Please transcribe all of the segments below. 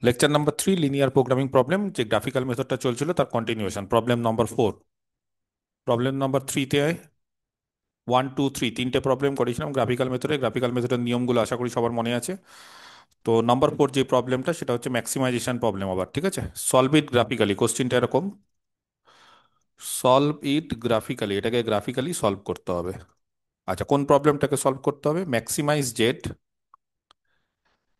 Lecture number 3, linear programming problem, যে graphical মেথডটা চলছিল তার continuation, problem number 4। Problem number 3-তে 1 2 3 তিনটে প্রবলেম করেছিলাম গ্রাফিক্যাল মেথডে। গ্রাফিক্যাল মেথডের নিয়মগুলো আশা করি সবার মনে আছে। তো নাম্বার 4 যে প্রবলেমটা, সেটা হচ্ছে ম্যাক্সিমাইজেশন প্রবলেম। আবার ঠিক আছে, সলভ ইট গ্রাফিক্যালি। কোশ্চেনটা এরকম, সলভ ইট গ্রাফিক্যালি, এটাকে গ্রাফিক্যালি সলভ করতে হবে। আচ্ছা, কোন প্রবলেমটাকে সলভ করতে হবে? ম্যাক্সিমাইজ জেড,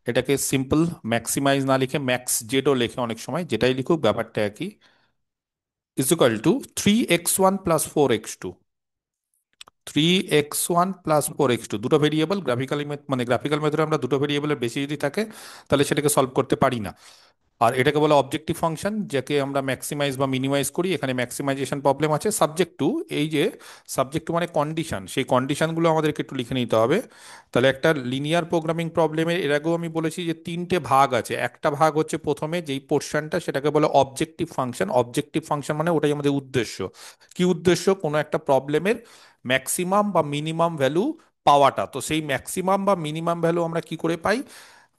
এটাকে সিম্পল ম্যাক্সিমাইজ না লিখে ম্যাক্স জেডও লেখে অনেক সময়, যেটাই লিখুক ব্যাপারটা একই, is equal two 3x1 plus 4x2। 3x1 plus 4x2 দুটো ভেরিয়েবল। গ্রাফিক্যালি মানে গ্রাফিক্যাল মেথডে আমরা দুটো ভেরিয়েবলের বেশি যদি থাকে তাহলে সেটাকে সলভ করতে পারি না। আর এটাকে বলে অবজেক্টিভ ফাংশন, যাকে আমরা ম্যাক্সিমাইজ বা মিনিমাইজ করি। এখানে ম্যাক্সিমাইজেশন প্রবলেম আছে। সাবজেক্ট টু, এই যে সাবজেক্ট টু মানে কন্ডিশন, সেই কন্ডিশনগুলো আমাদেরকে একটু লিখে নিতে হবে। তাহলে একটা লিনিয়ার প্রোগ্রামিং প্রবলেমের এর আগেও আমি বলেছি যে তিনটে ভাগ আছে। একটা ভাগ হচ্ছে প্রথমে যেই পোর্শনটা, সেটাকে বলে অবজেক্টিভ ফাংশন। অবজেক্টিভ ফাংশন মানে ওটাই আমাদের উদ্দেশ্য। কি উদ্দেশ্য? কোনো একটা প্রবলেমের ম্যাক্সিমাম বা মিনিমাম ভ্যালু পাওয়াটা। তো সেই ম্যাক্সিমাম বা মিনিমাম ভ্যালু আমরা কি করে পাই?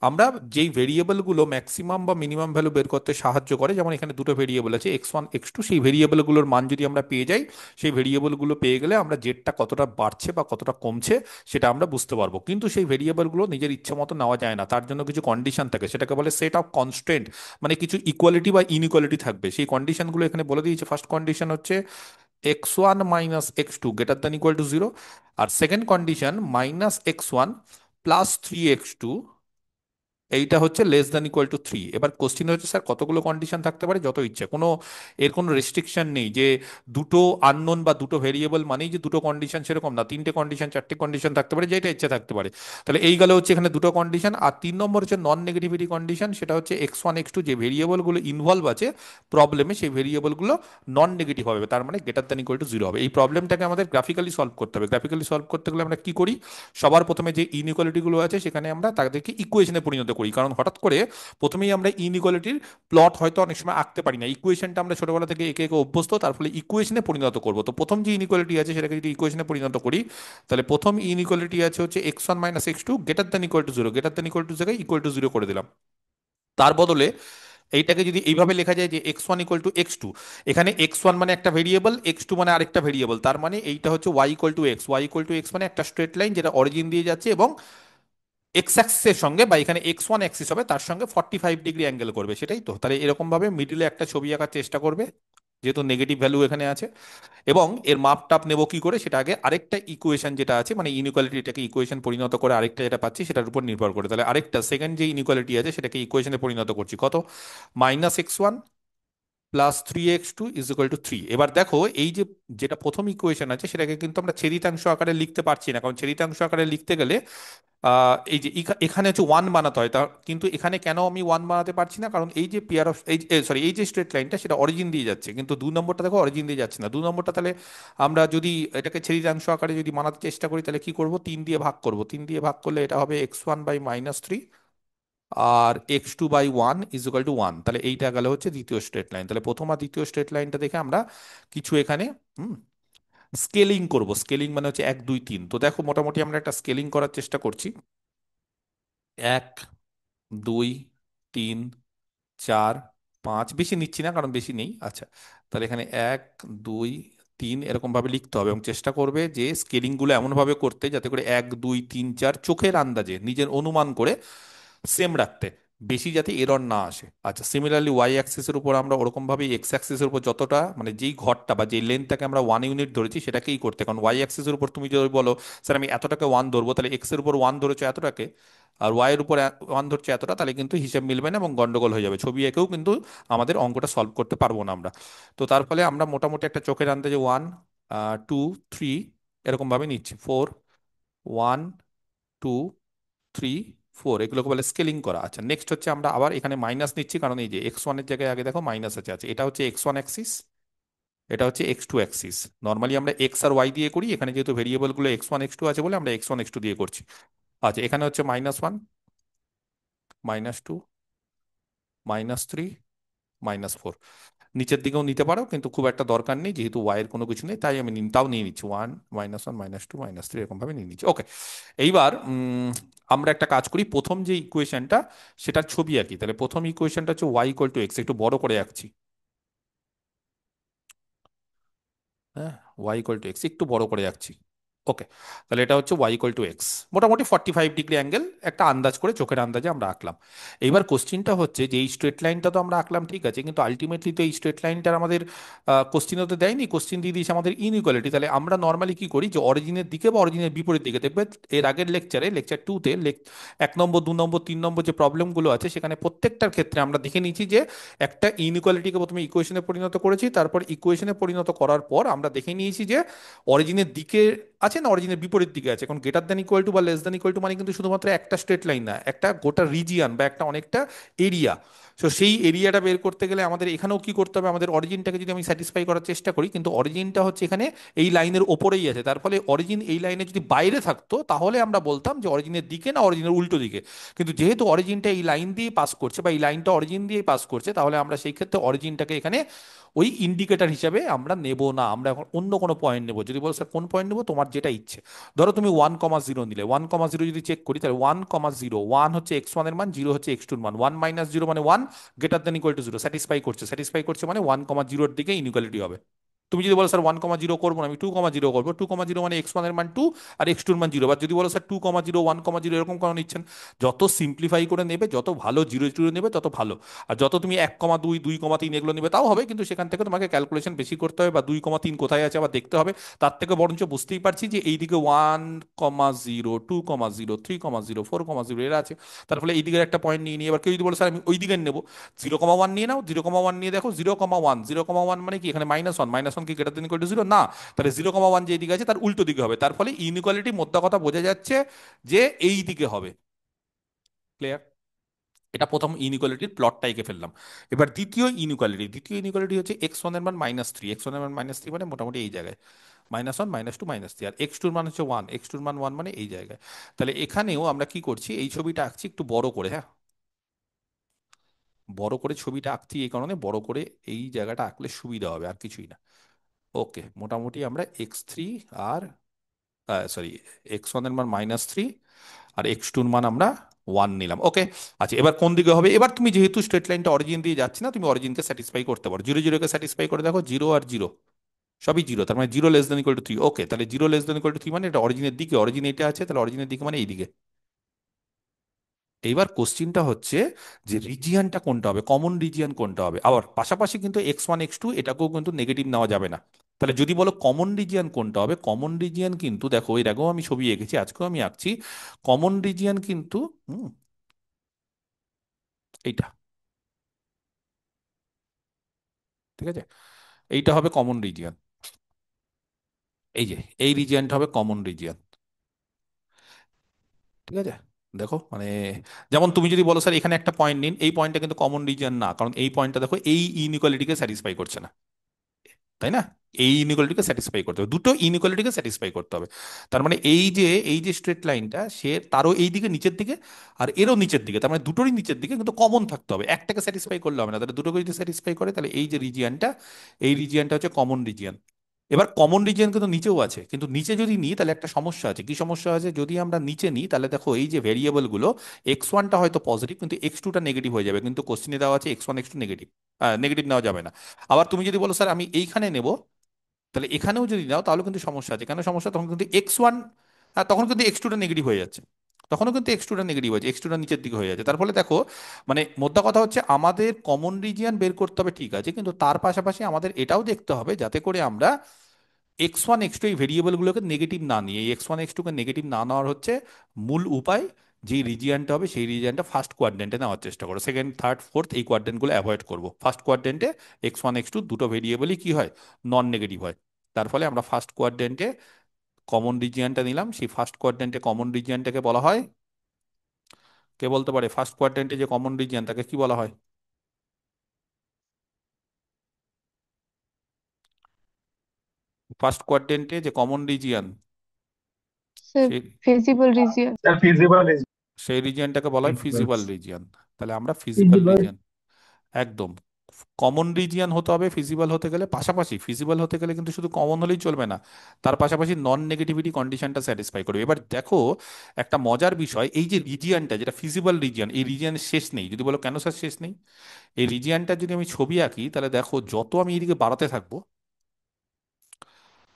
আমরা যেই ভেরিয়েবলগুলো ম্যাক্সিমাম বা মিনিমাম ভ্যালু বের করতে সাহায্য করে, যেমন এখানে দুটো ভেরিয়েবল আছে x1 x2, সেই ভেরিয়েবলগুলোর মান যদি আমরা পেয়ে যাই, সেই ভেরিয়েবলগুলো পেয়ে গেলে আমরা জেডটা কতটা বাড়ছে বা কতটা কমছে সেটা আমরা বুঝতে পারবো। কিন্তু সেই ভেরিয়েবলগুলো নিজের ইচ্ছা মতো নেওয়া যায় না, তার জন্য কিছু কন্ডিশন থাকে, সেটাকে বলে সেট অফ কনস্ট্রেন্ট। মানে কিছু ইকুয়ালিটি বা ইনইকুয়ালিটি থাকবে। সেই কন্ডিশনগুলো এখানে বলে দিয়েছে। ফার্স্ট কন্ডিশন হচ্ছে x1 minus x2 greater than equal to 0। আর second condition -x1 plus 3x2, এইটা হচ্ছে লেস দ্যান ইকুয়াল টু 3। এবার কোশ্চিন হচ্ছে, স্যার কতগুলো কন্ডিশন থাকতে পারে? যত ইচ্ছে। এর কোনো রেস্ট্রিকশন নেই যে দুটো আননোন বা দুটো ভেরিয়েবল মানেই যে দুটো কন্ডিশন, সেরকম না। তিনটে কন্ডিশন, চারটে কন্ডিশন থাকতে পারে, যেটা ইচ্ছে থাকতে পারে। তাহলে এই গেল হচ্ছে এখানে দুটো কন্ডিশন। আর 3 নম্বর হচ্ছে নন নেগেটিভিটি কন্ডিশন। সেটা হচ্ছে x1 x2 যে ভেরিয়েবলগুলো ইনভলভ আছে প্রবলেমে, সেই ভেরিয়েবলগুলো নন নেগেটিভ হবে, তার মানে গ্রেটার দ্যান ইকুয়াল টু 0 হবে। এই প্রবলেমটাকে আমাদের গ্রাফিক্যালি সলভ করতে হবে। গ্রাফিক্যালি সলভ করতে গেলে আমরা কি করি? সবার প্রথমে যে ইনইকুয়ালিটি গুলো আছে সেখানে আমরা তাদেরকে ইকুয়েশনে পরিণত করি। কারণ হঠাৎ করে প্রথমেই আমরা ইনইকুয়ালিটির প্লট হয়তো অনেক সময় আঁকতে পারি না। ইকুয়েশনটা আমরা ছোটবেলা থেকে একে একে অভ্যস্ত, তার ফলে ইকুয়েশনে পরিণত করব। তো প্রথম যে ইনইকুয়ালিটি আছে সেটাকে যদি ইকুয়েশনে পরিণত করি, তাহলে প্রথম ইনইকুয়ালিটি আছে হচ্ছে x1 - x2 greater than equal to 0। Greater than equal two জায়গায় ইকুয়াল টু 0 করে দিলাম। তার বদলে এইটাকে যদি এইভাবে লেখা যায় যে x1 = x2, এখানে x1 মানে একটা ভেরিয়েবল, x2 মানে আরেকটা ভেরিয়েবল, তার মানে এইটা হচ্ছে y = x। y = x মানে একটা স্ট্রেট লাইন যেটা অরিজিন দিয়ে যাচ্ছে এবং এক্স অ্যাক্সিসের সঙ্গে, বা এখানে x1 অ্যাক্সিস হবে, তার সঙ্গে 45 ডিগ্রি অ্যাঙ্গেল করবে। সেটাই তো। তাহলে এরকম ভাবে মিডিলে একটা ছবি আঁকার চেষ্টা করবে, যেহেতু নেগেটিভ ভ্যালু এখানে আছে। এবং এর মাপ টাপ নেবো কি করে, সেটা আগে আরেকটা ইকুয়েশন যেটা আছে, মানে ইনইকুয়ালিটিটাকে ইকুয়েশন পরিণত করে আরেকটা যেটা পাচ্ছি সেটার উপর নির্ভর করে। তাহলে আরেকটা সেকেন্ড যে ইনইকুয়ালিটি আছে সেটাকে ইকুয়েশনে পরিণত করছি। কত? -x1 plus 3x2 = 3। এবার দেখো, এই যে যেটা প্রথম ইকুয়েশন আছে সেটাকে কিন্তু আমরা ছেদিতাংশ আকারে লিখতে পারছি না। কারণ ছেদিতাংশ আকারে লিখতে গেলে এই যে এখানে হচ্ছে 1 বানাতে হয়। তা কিন্তু এখানে কেন আমি 1 বানাতে পারছি না? কারণ এই যে পেয়ার অফ এই সরি, এই যে স্ট্রেট লাইনটা সেটা অরিজিন দিয়ে যাচ্ছে, কিন্তু 2 নম্বরটা দেখো অরিজিন দিয়ে যাচ্ছে না। 2 নম্বরটা তাহলে আমরা যদি এটাকে ছেদিতাংশ আকারে যদি বানাতে চেষ্টা করি, তাহলে কি করব? 3 দিয়ে ভাগ করব। 3 দিয়ে ভাগ করলে এটা হবে x1/-3, আর x2/1 = 1। তাহলে এইটা গেল হচ্ছে দ্বিতীয় স্ট্রেট লাইন। তাহলে প্রথম আর দ্বিতীয় স্ট্রেট লাইনটা দেখে আমরা কিছু এখানে হুম স্কেলিং করব। স্কেলিং মানে হচ্ছে 1 2 3। তো দেখো, মোটামুটি আমরা একটা স্কেলিং করার চেষ্টা করছি। 1 2 3 4 5, বেশি নিচ্ছি না কারণ বেশি নেই। আচ্ছা, তাহলে এখানে 1 2 3 এরকম ভাবে লিখতে হবে, এবং চেষ্টা করবে যে স্কেলিং গুলো এমন ভাবে করতে যাতে করে 1 2 3 4 চোখের আন্দাজে, নিজের অনুমান করে সেম রাখতে, বেশি যাতে এরর না আসে। আচ্ছা, সিমিলারলি ওয়াই অ্যাক্সিসের উপর আমরা ওরকম ভাবে এক্স অ্যাক্সিসের উপর যতটা, মানে যেই ঘরটা বা যেই লেন্থটাকে আমরা 1 ইউনিট ধরেছি সেটাকেই করতে। কারণ ওয়াই অ্যাক্সিসের উপর তুমি যদি বলো, স্যার আমি এতটাকে 1 ধরবো, তাহলে এক্স এর উপর 1 ধরেছো এতটাকে, আর ওয়াই এর উপর 1 ধরছে এতটা, তাহলে কিন্তু হিসাব মিলবে না এবং গন্ডগোল হয়ে যাবে। ছবি এঁকেও কিন্তু আমাদের অঙ্কটা সলভ করতে পারবো না আমরা। তো তার ফলে আমরা মোটামুটি একটা চোখের আন্দাজে 1 2 3 এরকম ভাবে নিচ্ছি। 4 1 2 3 4, এগুলোকে বলে স্কেলিং করা। আচ্ছা, নেক্সট হচ্ছে আমরা আবার এখানে মাইনাস নিচ্ছি, কারণ এই যে x1 এর জায়গায় আগে দেখো মাইনাস আছে। আছে, এটা হচ্ছে x1 অ্যাক্সিস, এটা হচ্ছে x2 অ্যাক্সিস। নর্মালি আমরা এক্স আর ওয়াই দিয়ে করি, এখানে যেহেতু ভেরিয়েবল গুলো x1 x2 আছে বলে আমরা x1 x2 দিয়ে করছি। আচ্ছা, এখানে হচ্ছে -1 -2 -3 -4। নিচের দিকেও নিতে পারো, কিন্তু খুব একটা দরকার নেই, যেহেতু ওয়াই এর কোনো কিছু নেই, তাই আমি তাও নিয়ে নিচ্ছি 1 -1 -2 -3 এরকম ভাবে নিয়ে নিচ্ছি। ওকে, এইবার আমরা একটা কাজ করি, প্রথম যে ইকুয়েশনটা সেটার ছবি আঁকি। তাহলে প্রথম ইকুয়েশনটা হচ্ছে ওয়াই ইকুয়াল টু এক্স, একটু বড় করে আঁকছি। হ্যাঁ, ওয়াই ইকুয়াল টু এক্স একটু বড় করে যাচ্ছি। ওকে, তাহলে এটা হচ্ছে ওয়াই ইকুয়াল টু এক্স, মোটামুটি 45 ডিগ্রি অ্যাঙ্গেল একটা আন্দাজ করে, চোখের আন্দাজে আমরা আঁকলাম। এইবার কোশ্চিনটা হচ্ছে যে এই স্ট্রেট লাইনটা তো আমরা আঁকলাম ঠিক আছে, কিন্তু আলটিমেটলি তো এই স্ট্রেট লাইনটার আমাদের কোশ্চিনে তো দেয়নি, কোশ্চিন দিয়ে দিয়েছে আমাদের ইনইকুয়ালিটি। তাহলে আমরা নর্মালি কি করি, যে অরিজিনের দিকে বা অরিজিনের বিপরীত দিকে, দেখবে এর আগের লেকচারে, লেকচার টুতে 1 নম্বর 2 নম্বর 3 নম্বর যে প্রবলেমগুলো আছে সেখানে প্রত্যেকটার ক্ষেত্রে আমরা দেখে নিয়েছি যে একটা ইনইকুয়ালিটিকে প্রথমে ইকুয়েশনে পরিণত করেছি, তারপর ইকুয়েশনে পরিণত করার পর আমরা দেখে নিয়েছি যে অরিজিনের দিকে আছে না অরিজিনের বিপরীত দিকে আছে। এখন গ্রেটার দ্যান ইকুয়াল টু বা লেস দ্যান ইকুয়াল টু মানে কিন্তু শুধুমাত্র একটা স্ট্রেট লাইন না, একটা গোটা রিজিয়ন বা একটা অনেকটা এরিয়া। সো সেই এরিয়াটা বের করতে গেলে আমাদের এখানেও কি করতে হবে, আমাদের অরিজিনটাকে যদি আমি স্যাটিসফাই করার চেষ্টা করি, কিন্তু অরিজিনটা হচ্ছে এখানে এই লাইনের ওপরেই আছে, তার ফলে অরিজিন এই লাইনে যদি বাইরে থাকতো তাহলে আমরা বলতাম যে অরিজিনের দিকে না অরিজিনের উল্টো দিকে। কিন্তু যেহেতু অরিজিনটা এই লাইন দিয়ে পাস করছে বা এই লাইনটা অরিজিন দিয়ে পাস করছে, তাহলে আমরা সেই ক্ষেত্রে অরিজিনটাকে এখানে ওই ইন্ডিকেটর হিসাবে আমরা নেব না, আমরা এখন অন্য কোনো পয়েন্ট নেব। যদি বলো স্যার কোন পয়েন্ট নেবো, তোমার যেটা ইচ্ছে। ধরো তুমি 1,0 নিলে, 1,0 যদি চেক করি, তাহলে 1,0, 1 হচ্ছে x1 এর মান, 0 হচ্ছে x2 এর মান, 1 - 0 মানে 1, greater than equal to 0, satisfy করছে, স্যাটিসফাই করছে মানে 1,0 দিকে ইনইকুয়ালিটি হবে। তুমি যদি বলো স্যার 1,0 করবো না, আমি 2,0 করবো, 2,0 মানে x1 এর মান 2 আর x2 এর মান 0। বা যদি বলো স্যার 2,0, 1,0 এরকম কেন নিচ্ছেন, যত সিম্পলিফাই করে নেবে, যত ভালো জিরো জিরো নেবে তত ভালো। আর যত তুমি 1,2, 2,3 এগুলো নেবে তাও হবে, কিন্তু সেখান থেকে তোমাকে ক্যালকুলেশন বেশি করতে হবে, বা 2,3 কোথায় আছে আবার দেখতে হবে। তার থেকে বরঞ্চ বুঝতেই পারছি যে এইদিকে 1,0, 2,0, 3,0, 4,0 এরা আছে, তার ফলে এই দিকের একটা পয়েন্ট নিয়ে নিয়ে, এবার কেউ যদি বলো স্যার আমি ওই দিকে নেবো, 0,1 নিয়ে নাও, 0,1 নিয়ে দেখো, 0,1, 0,1 মানে কি এখানে -1, -1 কি গ্রেটার দেন ইকুয়াল টু 0 না, তাহলে 0,1 যে দিকে আছে তার উল্টো দিকে হবে, তার ফলে ইনইকুয়ালিটি মোদ্দা কথা বোঝা যাচ্ছে যে এই দিকে হবে। ক্লিয়ার? এটা প্রথম ইনইকুয়ালিটির প্লটটা এঁকে ফেললাম। এবার দ্বিতীয় ইনইকুয়ালিটি হচ্ছে x1 এর মান -3, x1 এর মান -3 মানে মোটামুটি এই জায়গায়, -1, -2, -3, আর x2 এর মান হচ্ছে 1, x2 এর মান 1 মানে এই জায়গায়। তাহলে এখানেও আমরা কি করছি, এই ছবিটা আঁকছি একটু বড় করে। হ্যাঁ, বড় করে ছবিটা আঁকছি এই কারণে, বড় করে এই জায়গাটা আঁকলে সুবিধা হবে, আর কিছুই না। ওকে, মোটামুটি আমরা x3 আর সরি, x1 এর মান -3 আর x2 এর মান আমরা 1 নিলাম। ওকে, আচ্ছা এবার কোন দিকে হবে, এবার তুমি যেহেতু স্ট্রেট লাইনটা অরিজিন দিয়ে যাচ্ছে না, তুমি অরিজিনকে স্যাটিসফাই করতে পারো, 0, 0 কে স্যাটিসফাই করে দেখো, 0 আর 0 সবই 0, তার মানে 0 <3। ওকে, তাহলে 0 <3 মানে এটা অরিজিনের দিকে, অরিজিন এটা আছে, তাহলে অরিজিনের দিকে মানে এইদিকে। এইবার কোশ্চিনটা হচ্ছে যে রিজিয়নটা কোনটা হবে, কমন রিজিয়ন কোনটা হবে। আবার পাশাপাশি কিন্তু x1 x2 এটাকেও কিন্তু নেগেটিভ নেওয়া যাবে না। তাহলে যদি বলো কমন রিজিয়ন কোনটা হবে, কমন রিজিয়ন কিন্তু দেখো এর আগেও আমি ছবি এঁকেছি, আজকেও আমি আঁকছি, কমন রিজিয়ন কিন্তু এইটা, ঠিক আছে, এইটা হবে কমন রিজিয়ন। এই যে এই রিজিয়নটা হবে কমন রিজিয়ন, ঠিক আছে। দেখো মানে, যেমন তুমি যদি বলো স্যার এখানে একটা পয়েন্ট নিন, এই পয়েন্টটা কিন্তু কমন রিজিয়ন না, কারণ এই পয়েন্টটা দেখো এই ইনইকুয়ালিটিকে স্যাটিসফাই করছে না, তাই না? এই ইনইকুয়ালিটিকে স্যাটিসফাই করতে হবে, দুটো ইনইকুয়ালিটিকে স্যাটিসফাই করতে হবে। তার মানে এই যে স্ট্রেট লাইনটা, সে তারও এই দিকে নিচের দিকে আর এরও নিচের দিকে, তার মানে দুটোরই নিচের দিকে, কিন্তু কমন থাকতে হবে, একটাকে স্যাটিসফাই করলে হবে না। তাহলে দুটোকে যদি স্যাটিসফাই করে, তাহলে এই যে রিজিয়নটা, এই রিজিয়নটা হচ্ছে কমন রিজিয়ন। এবার কমন রিজিয়ন কিন্তু নিচেও আছে, কিন্তু নিচে যদি নিই তাহলে একটা সমস্যা আছে। কি সমস্যা আছে, যদি আমরা নিচে নিই তাহলে দেখো এই যে ভেরিয়েবল গুলো, x1টা হয়তো পজিটিভ কিন্তু x2টা নেগেটিভ হয়ে যাবে, কিন্তু কোশ্চিনে দেওয়া আছে x1 x2 নেগেটিভ, নেগেটিভ নেওয়া যাবে না। আবার তুমি যদি বলো স্যার আমি এইখানে নেব, তাহলে এখানেও যদি নাও তাহলে কিন্তু সমস্যা আছে। কেন সমস্যা, তখন কিন্তু x1, তখন কিন্তু x2টা নেগেটিভ হয়ে যাচ্ছে, তখনও কিন্তু x2টা নেগেটিভ হয়েছে, x2টা নিচের দিকে হয়ে যাচ্ছে। তার ফলে দেখো মানে মোদ্দা কথা হচ্ছে আমাদের কমন রিজিয়ন বের করতে হবে ঠিক আছে, কিন্তু তার পাশাপাশি আমাদের এটাও দেখতে হবে যাতে করে আমরা x1 x2 এই ভেরিয়েবলগুলোকে নেগেটিভ না নিয়ে, এই x1 x2 কে নেগেটিভ না নেওয়ার হচ্ছে মূল উপায়। যে রিজিয়নটা হবে সেই রিজিয়নটা ফার্স্ট কোয়াড্রেন্টে নেওয়ার চেষ্টা করো, সেকেন্ড থার্ড ফোর্থ এই কোয়াড্রেন্টগুলো অ্যাভয়েড করবো। ফার্স্ট কোয়াড্রেন্টে x1 x2 দুটো ভেরিয়েবলই কি হয়, নন নেগেটিভ হয়। তার ফলে আমরা ফার্স্ট কোয়াড্রেন্টে কমন রিজিয়নটা নিলাম, সেই ফার্স্ট কোয়াড্রেন্টে কমন রিজিয়নটাকে বলা হয়, কে বলতে পারে ফার্স্ট কোয়াড্রেন্টে যে কমন রিজিয়ন তাকে কি বলা হয়? ফার্স্ট কোয়াড্রেন্টে যে কমন রিজিয়ন, স্যার, সেই feasible region. Sir, feasible is সেই রিজিয়নটাকে বলা হয় ফিজিবল feasible. রিজিয়ন। তাহলে আমরা ফিজিবল Feasible. রিজিয়ন, একদম কমন রিজিয়ন হতে হবে ফিজিবল হতে গেলে, পাশাপাশি ফিজিবল হতে গেলে কিন্তু শুধু কমন হলেই চলবে না, তার পাশাপাশি নন নেগেটিভিটি কন্ডিশনটা স্যাটিসফাই করবে। এবার দেখো একটা মজার বিষয়, এই যে রিজিয়নটা যেটা ফিজিবল রিজিয়ন, এই রিজিয়নের শেষ নেই। যদি বলো কেন স্যার শেষ নেই, এই রিজিয়নটা যদি আমি ছবি আঁকি তাহলে দেখো যত আমি এইদিকে বাড়াতে থাকবো,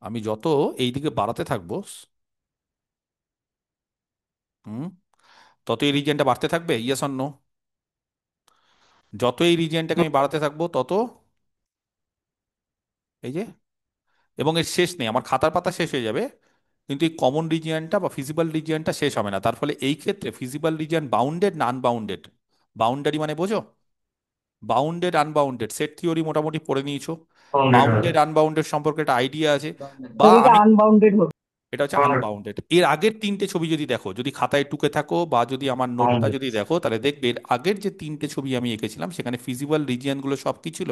আমি যত এইদিকে বাড়াতে থাকবো, হুম, তত এই রিজিয়নটা বাড়তে থাকবে, ইয়েস অর নো? যত এই রিজিয়নটাকে আমি বাড়াতে থাকবো তত এই যে, এবং এর শেষ নেই, আমার খাতার পাতা শেষ হয়ে যাবে, কিন্তু এই কমন রিজিয়নটা বা ফিজিবল রিজিয়নটা শেষ হবে না। তার ফলে এই ক্ষেত্রে ফিজিবল রিজিয়ন বাউন্ডেড না আনবাউন্ডেড? বাউন্ডারি মানে বোঝো? বাউন্ডেড আনবাউন্ডেড সেট থিওরি মোটামুটি পড়ে নিয়েছো। বাউন্ডেড হবে। বাউন্ডেড আনবাউন্ডেড সম্পর্কে একটা আইডিয়া আছে? বা স্যার এটা আমি, আনবাউন্ডেড হবে। এটা হচ্ছে আনবাউন্ডেড। এর আগের তিনটে ছবি যদি দেখো, যদি খাতায় টুকে থাকো বা যদি আমার নোটটা বাউন্ডেড। যদি দেখো, তাহলে দেখবে এর আগের যে তিনটে ছবি আমি এঁকেছিলাম সেখানে ফিজিবল রিজিয়ন গুলো সব কি ছিল?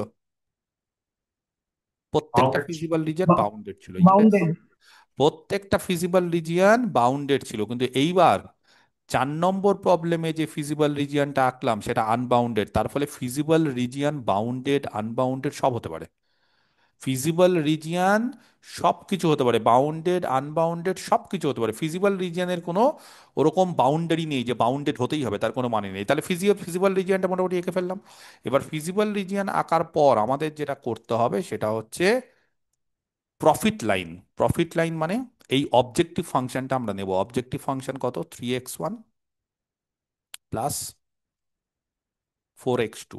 প্রত্যেকটা বাউন্ডেড। ফিজিবল রিজিয়ন বাউন্ডেড ছিল, ইয়েস। বাউন্ডেড। প্রত্যেকটা ফিজিবল রিজিয়ন বাউন্ডেড ছিল, কিন্তু এইবার 4 নম্বর প্রবলেমে যে ফিজিবল রিজিয়নটা আঁকলাম সেটা আনবাউন্ডেড। তার ফলে ফিজিবল রিজিয়ন বাউন্ডেড আনবাউন্ডেড সব হতে পারে। ফিজিবল রিজিয়ন সব কিছু হতে পারে, বাউন্ডেড আনবাউন্ডেড সব কিছু হতে পারে। ফিজিবল রিজিয়নের কোনো ওরকম বাউন্ডারি নেই যে বাউন্ডেড হতেই হবে, তার কোনো মানে নেই। তাহলে ফিজিবল রিজিয়নটা মোটামুটি এঁকে ফেললাম। এবার ফিজিবল রিজিয়ন আঁকার পর আমাদের যেটা করতে হবে সেটা হচ্ছে প্রফিট লাইন। প্রফিট লাইন মানে এই অবজেক্টিভ ফাংশনটা আমরা নেব। অবজেক্টিভ ফাংশন কত? 3x1 plus 4x2।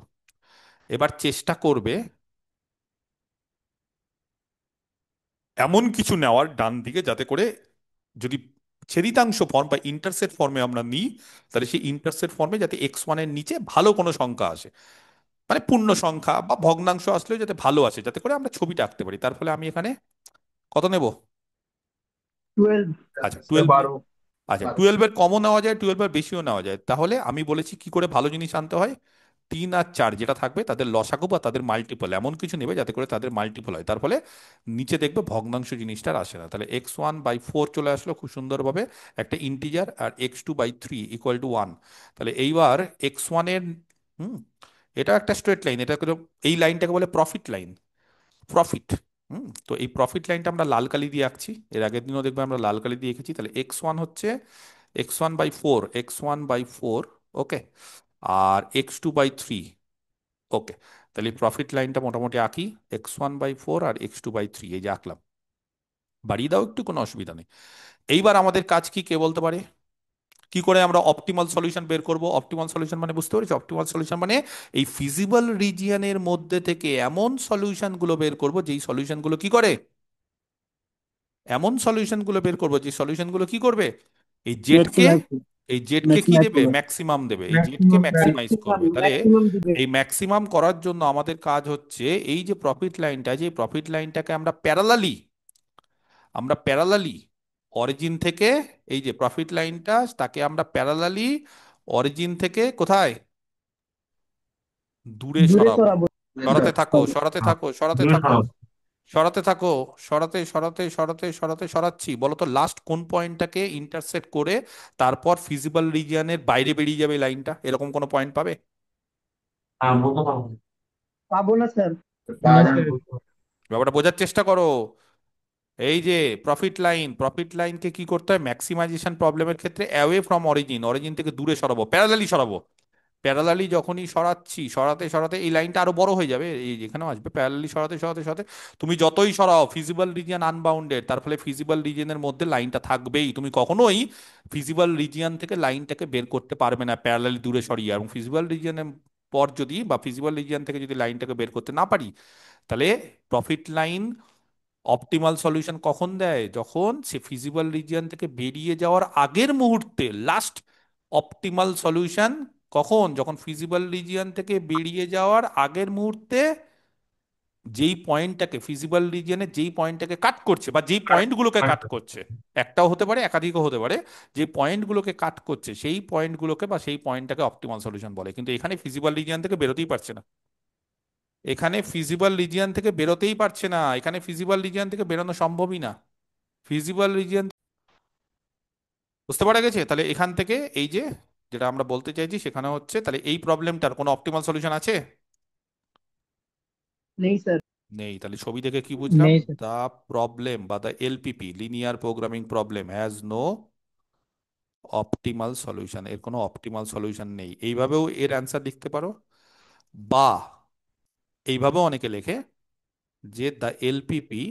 এবার চেষ্টা করবে এমন কিছু নেওয়ার ডান দিকে যাতে করে, যদি ছেদিতাংশ ফর্ম বা ইন্টারসেট ফর্মে আমরা নিই, তাহলে সেই ইন্টারসেট ফর্মে যাতে x1 এর নিচে ভালো কোনো সংখ্যা আসে, মানে পূর্ণ সংখ্যা বা ভগ্নাংশ আসলেও যাতে ভালো আসে, যাতে করে আমরা ছবিটা আঁকতে পারি। তার ফলে আমি এখানে কত নেব? 12। আচ্ছা স্যার 12। 12। আচ্ছা 12-এর কমও নেওয়া যায়, 12-এর বেশিও নেওয়া যায়। তাহলে আমি বলেছি কি করে ভালো জিনিস আনতে হয়, 3 আর 4 যেটা থাকবে তাদের লসাগু বা তাদের মাল্টিপল এমন কিছু নেবে যাতে করে তাদের মাল্টিপল হয়। তার ফলে নিচে দেখবে ভগ্নাংশ জিনিসটা আর আসে না। তাহলে x1/4 চলে আসলো খুব সুন্দরভাবে একটা ইন্টিজার, আর x2/3 = 1। তাহলে এইবার x1 এর, হুম, এটা একটা স্ট্রেট লাইন, এটা এই লাইনটাকে বলে প্রফিট লাইন। প্রফিট, তো এই প্রফিট লাইনটা আমরা লাল কালি দিয়ে আঁকছি, এর আগের দিনও দেখবে আমরা লাল কালি দিয়ে এঁকেছি। তাহলে x1 হচ্ছে x1/4, x1/4, ওকে, আর x2/3, ওকে। তাহলে প্রফিট লাইনটা মোটামুটি আঁকি, x1/4 আর x2/3, এই যে আঁকলাম। বাড়িয়ে দাও একটু, কোনো অসুবিধা নেই। এইবার আমাদের কাজ কি, কে বলতে পারে? কি করে আমরা অপটিমাল সলিউশন বের করব? অপটিমাল সলিউশন মানে বুঝতে পেরেছি? অপটিমাল সলিউশন মানে এই ফিজিবল রিজিয়নের মধ্যে থেকে এমন সলিউশনগুলো বের করব যেই সলিউশনগুলো কি করে, এমন সলিউশনগুলো বের করব যে সলিউশনগুলো কি করবে, এই জেডকে, ম্যাক্সিমাইজ। এই জেডকে কি ম্যাক্সিমাইজ দেবে? করবে। ম্যাক্সিমাম দেবে, এই জেডকে ম্যাক্সিমাম ম্যাক্সিমাইজ ম্যাক্সিমাম করবে। তাহলে ম্যাক্সিমাম দিবে। এই ম্যাক্সিমাম করার জন্য আমাদের কাজ হচ্ছে এই যে প্রফিট লাইনটা, যে প্রফিট লাইনটাকে আমরা প্যারালালি অরিজিন থেকে, এই যে প্রফিট লাইনটা তাকে আমরা প্যারালালি অরিজিন থেকে কোথায়, দূরে দূরে সরাবো। সরাবো। সরাতে থাকো, হবে। সরাতে হ্যাঁ। থাকো, সরাতে দূরে থাকো, সরাবো। সরাতে থাকো, সরাতে সরাতে সরাতে সরাতে সরাচ্ছি। বলো তো লাস্ট কোন পয়েন্টটাকে ইন্টারসেক্ট করে তারপর ফিজিবল রিজিয়নের বাইরে বেরিয়ে যাবে লাইনটা, এরকম কোনো পয়েন্ট পাবে? হ্যাঁ, বলতে পারবো। পাবো না স্যার। না No, স্যার। sir. ব্যাপারটা বোঝার চেষ্টা করো। এই যে প্রফিট লাইন, প্রফিট লাইনকে কি করতে হয় ম্যাক্সিমাইজেশন প্রবলেমের ক্ষেত্রে? অ্যাওয়ে ফ্রম অরিজিন, অরিজিন থেকে দূরে সরাবো, প্যারালালি সরাবো। প্যারালালি যখনই সরাচ্ছি, সরাতে সরাতে এই লাইনটা আরো বড় হয়ে যাবে, এই যেখানেও আসবে প্যারালালি সরাতে সরাতে সরাতে, তুমি যতই সরাও ফিজিবল রিজিয়ন আনবাউন্ডেড, তার ফলে ফিজিবল রিজিয়নের মধ্যে লাইনটা থাকবেই। তুমি কখনোই ফিজিবল রিজিয়ন থেকে লাইনটাকে বের করতে পারবে না প্যারালালি দূরে সরিয়ে। এবং ফিজিবল রিজিয়নের পর যদি, বা ফিজিবল রিজিয়ন থেকে যদি লাইনটাকে বের করতে না পারি, তাহলে প্রফিট লাইন অপটিমাল সলিউশন কখন দেয়? যখন সে ফিজিবল রিজিয়ন থেকে বেরিয়ে যাওয়ার আগের মুহূর্তে, লাস্ট অপটিমাল সলিউশন কখন? যখন ফিজিবল রিজিয়ন থেকে বেরিয়ে যাওয়ার আগের মুহূর্তে যেই পয়েন্টটাকে ফিজিবল রিজিয়নে, যেই পয়েন্টটাকে কাট করছে বা যেই পয়েন্টগুলোকে কাট করছে, একটাও হতে পারে একাধিকও হতে পারে, যে পয়েন্টগুলোকে কাট করছে সেই পয়েন্টগুলোকে বা সেই পয়েন্টটাকে অপটিমাল সলিউশন বলে। কিন্তু এখানে ফিজিবল রিজিয়ন থেকে বেরোতেই পারছে না, এখানে ফিজিবল রিজিয়ন থেকে বেরোতেই পারছে না, এখানে ফিজিবল রিজিয়ন থেকে বেরোনো সম্ভবই না। ফিজিবল রিজিয়ন, বুঝতে পারা গেছে? তাহলে এখান থেকে এই যে যেটা আমরা বলতে চাইছি সেখানে হচ্ছে, তাহলে এই প্রবলেমটার কোনো অপটিমাল সলিউশন আছে? नहीं सर। নেই, তাহলে ছবি দেখে কি বুঝলাম? नहीं सर। দ্য প্রবলেম বা the LPP linear programming problem has no optimal solution, এর কোনো অপটিমাল সলিউশন নেই। এইভাবেও এর অ্যান্সার লিখতে পারো, বা এইভাবেও অনেকে লেখে যে the LPP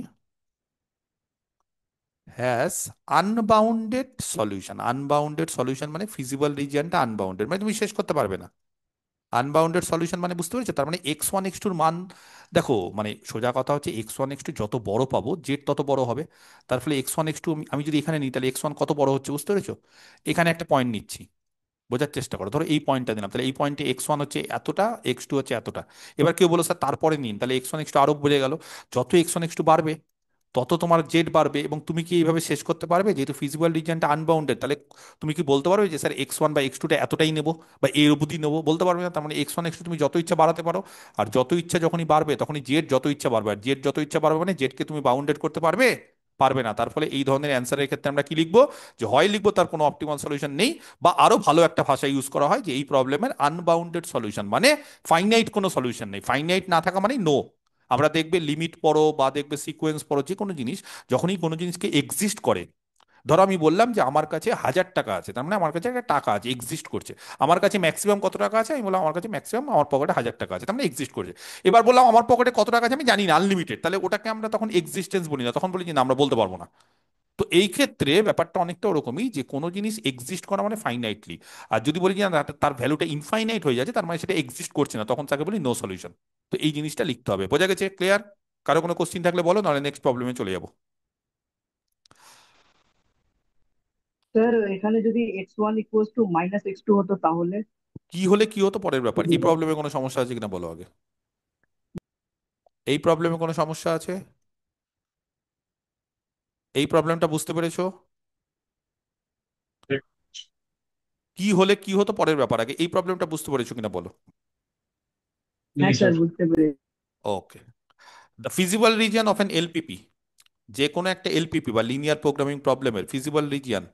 has unbounded solution. Unbounded solution মানে ফিজিবল রিজিয়নটা আনবাউন্ডেড, মানে তুমি শেষ করতে পারবে না। আনবাউন্ডেড সলিউশন মানে বুঝতে পেরেছো? তার মানে x1 x2 এর মান, দেখো মানে সোজা কথা হচ্ছে x1 x2 যত বড় পাবো জেড তত বড় হবে। তার ফলে x1 x2 আমি যদি এখানে নিই তাহলে x1 কত বড় হচ্ছে, বুঝতে পেরেছো? এখানে একটা পয়েন্ট নিচ্ছি, বোঝার চেষ্টা করো। ধরো এই পয়েন্টটা দিলাম, তাহলে এই পয়েন্টে x1 হচ্ছে এতটা, x2 হচ্ছে এতটা। এবার কেউ বলো স্যার তারপরে নিন, তাহলে x1 x2 আরো বেড়ে গেল। যত x1 x2 বাড়বে তত তোমার জেড বাড়বে। এবং তুমি কি এইভাবে শেষ করতে পারবে? যেহেতু ফিজিবল রিজিয়নটা আনবাউন্ডেড, তাহলে তুমি কি বলতে পারবে যে স্যার x1 বা x2টা এতটাই নেবো বা এর অবধি নেবো? বলতে পারবে না। তার মানে x1 x2 তুমি যত ইচ্ছা বাড়াতে পারো, আর যত ইচ্ছা যখনই বাড়বে তখনই জেড যত ইচ্ছা বাড়বে। আর জেড যত ইচ্ছা বাড়বে মানে জেডকে তুমি বাউন্ডেড করতে পারবে? পারবে না। তার ফলে এই ধরনের অ্যান্সারের ক্ষেত্রে আমরা কি লিখবো? যে হয় লিখবো তার কোনো অপটিমাল সলিউশন নেই, বা আরো ভালো একটা ভাষা ইউজ করা হয় যে এই প্রবলেমের আনবাউন্ডেড সলিউশন মানে ফাইনাইট কোনো সলিউশন নেই। ফাইনাইট না থাকা মানে নো। আমরা দেখবে লিমিট পড়ো বা দেখবে সিকোয়েন্স পড়ো, যে কোনো জিনিস যখনই কোনো জিনিসকে এক্সিস্ট করে, ধরো আমি বললাম যে আমার কাছে 1000 টাকা আছে, তার মানে আমার কাছে একটা টাকা আছে, এক্সিস্ট করছে। আমার কাছে ম্যাক্সিমাম কত টাকা আছে? আমি বললাম আমার কাছে ম্যাক্সিমাম আমার পকেটে 1000 টাকা আছে, তার মানে এক্সিস্ট করছে। এবার বললাম আমার পকেটে কত টাকা আছে আমি জানি না, আনলিমিটেড, তাহলে ওটাকে আমরা তখন এক্সিস্টেন্স বলি না, তখন বলি যে না আমরা বলতে পারবো না। তো এই ক্ষেত্রে ব্যাপারটা অনেকটা ওরকমই, যে কোনো জিনিস এক্সিস্ট করা মানে ফাইনাইটলি। আর যদি বলি যে না, তার ভ্যালুটা ইনফাইনাইট হয়ে যাচ্ছে, তার মানে সেটা এক্সিস্ট করছে না, তখন তাকে বলি নো সলিউশন। তো এই জিনিসটা লিখতে হবে। বোঝা গেছে? ক্লিয়ার? কারো কোনো কোশ্চিন থাকলে বলো, নাহলে নেক্সট প্রবলেমে চলে যাবো। স্যার এখানে যদি x1 = -x2 হতো তাহলে? কি হলে কি হতো পরের ব্যাপার। এই প্রবলেমে কোনো সমস্যা আছে কিনা বলো আগে। এই প্রবলেমে কোনো সমস্যা আছে? এই প্রবলেমটা বুঝতে পেরেছো? কি হলে কি হতো পরের ব্যাপার, আগে এই প্রবলেমটা বুঝতে পেরেছো কিনা বলো। হ্যাঁ স্যার, বুঝতে পেরেছি। Okay. The feasible region of an LPP, যে কোনো একটা এলপিপি বা লিনিয়ার প্রোগ্রামিং প্রবলেমের feasible region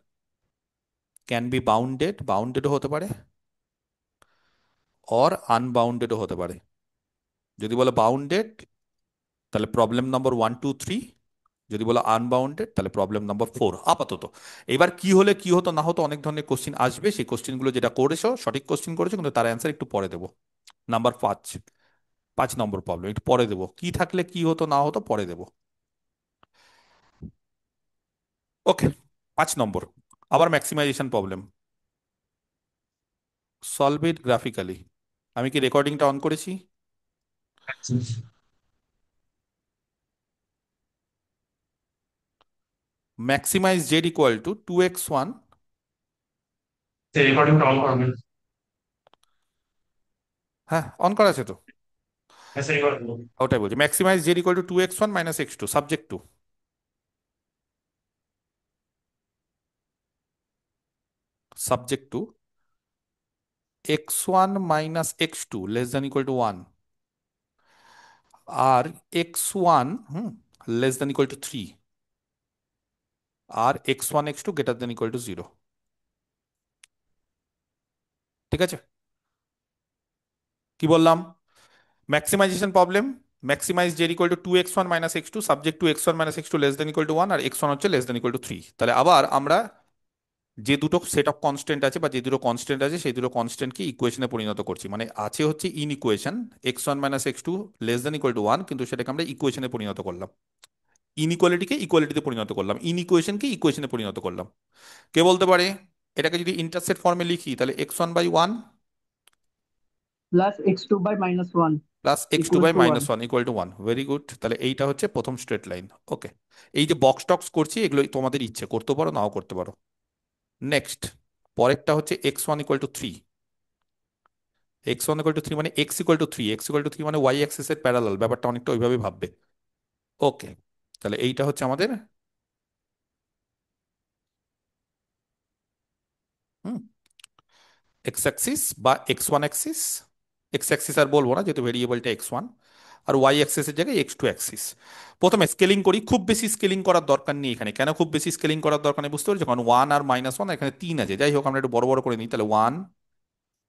can be bounded, বাউন্ডেডও হতে পারে, অর আনবাউন্ডেডও হতে পারে। যদি বলো বাউন্ডেড তাহলে প্রবলেম নম্বর 1 2 3, যদি বলো আনবাউন্ডেড তাহলে প্রবলেম নম্বর 4 আপাতত। এবার কি হলে কি হতো না হতো অনেক ধরনের কোশ্চিন আসবে, সেই কোশ্চিনগুলো যেটা করেছো সঠিক কোশ্চিন করেছো, কিন্তু তার অ্যান্সার একটু পরে দেবো। নাম্বার 5, 5 নম্বর প্রবলেম একটু পরে দেবো, কি থাকলে কি হতো না হতো পরে দেবো। ওকে। 5 নম্বর, আবার maximization problem. Solve it graphically. আমি কি রেকর্ডিংটা অন করেছি? Maximize Z equal to 2x1। রেকর্ডিংটা অন করবেন। হ্যাঁ অন করা আছে তো। হ্যাঁ স্যার, রেকর্ড করুন। ওটাই বলছি, maximize Z equal to 2x1 - x2 subject to, subject to x1 - x2 less than equal to 1, আর x1 less than equal to 3, আর x1 x2 greater than equal to 0। ঠিক আছে? কি বললাম? Maximization problem, maximize Z equal to 2x1 - x2 subject to x1 - x2 less than equal to 1, আর x1 হচ্ছে less than equal to 3। তাহলে আবার আমরা যে দুটো সেট অফ কনস্ট্যান্ট আছে বা যে দুটো কনস্ট্যান্ট আছে সেই দুটো কনস্ট্যান্টকে ইকুয়েশনে পরিণত করছি। মানে আছে হচ্ছে in equation x1 - x2 less than equal to 1, কিন্তু সেটাকে আমরা ইকুয়েশনে পরিণত করলাম। ইনইকুয়ালিটিকে ইকুয়ালিটিতে পরিণত করলাম, ইন ইকুয়েশনকে ইকুয়েশনে পরিণত করলাম। কে বলতে পারে এটাকে যদি ইন্টারসেট ফর্মে লিখি তাহলে x1/1 +x2/-1 plus X two equals by to minus 1। One equal to 1। Very good, তাহলে এইটা হচ্ছে প্রথম স্ট্রেট লাইন। ওকে। এই যে বক্স টক্স করছি এগুলো তোমাদের ইচ্ছে, করতে পারো নাও করতে পারো। নেক্সট, পরেরটা হচ্ছে x1 = 3। x1 = 3 মানে x = 3, x = 3 মানে ওয়াই অ্যাক্সিসের প্যারালাল, ব্যাপারটা অনেকটা ওইভাবে ভাববে। ওকে। তাহলে এইটা হচ্ছে আমাদের হুম এক্স অ্যাক্সিস বা x1 অ্যাক্সিস। এক্স অ্যাক্সিস আর বলবো না যেহেতু ভেরিয়েবলটা x1, আর ওয়াই অ্যাক্সিসের জায়গায় x2 অ্যাক্সিস। প্রথমে স্কেলিং করি, খুব বেশি স্কেলিং করার দরকার নেই এখানে। কেন খুব বেশি স্কেলিং করার দরকার নেই বুঝতে পারছো? কারণ 1 আর -1 এখানে 3 আছে, যাই হোক আমরা একটু বড় বড় করে নিই। তাহলে 1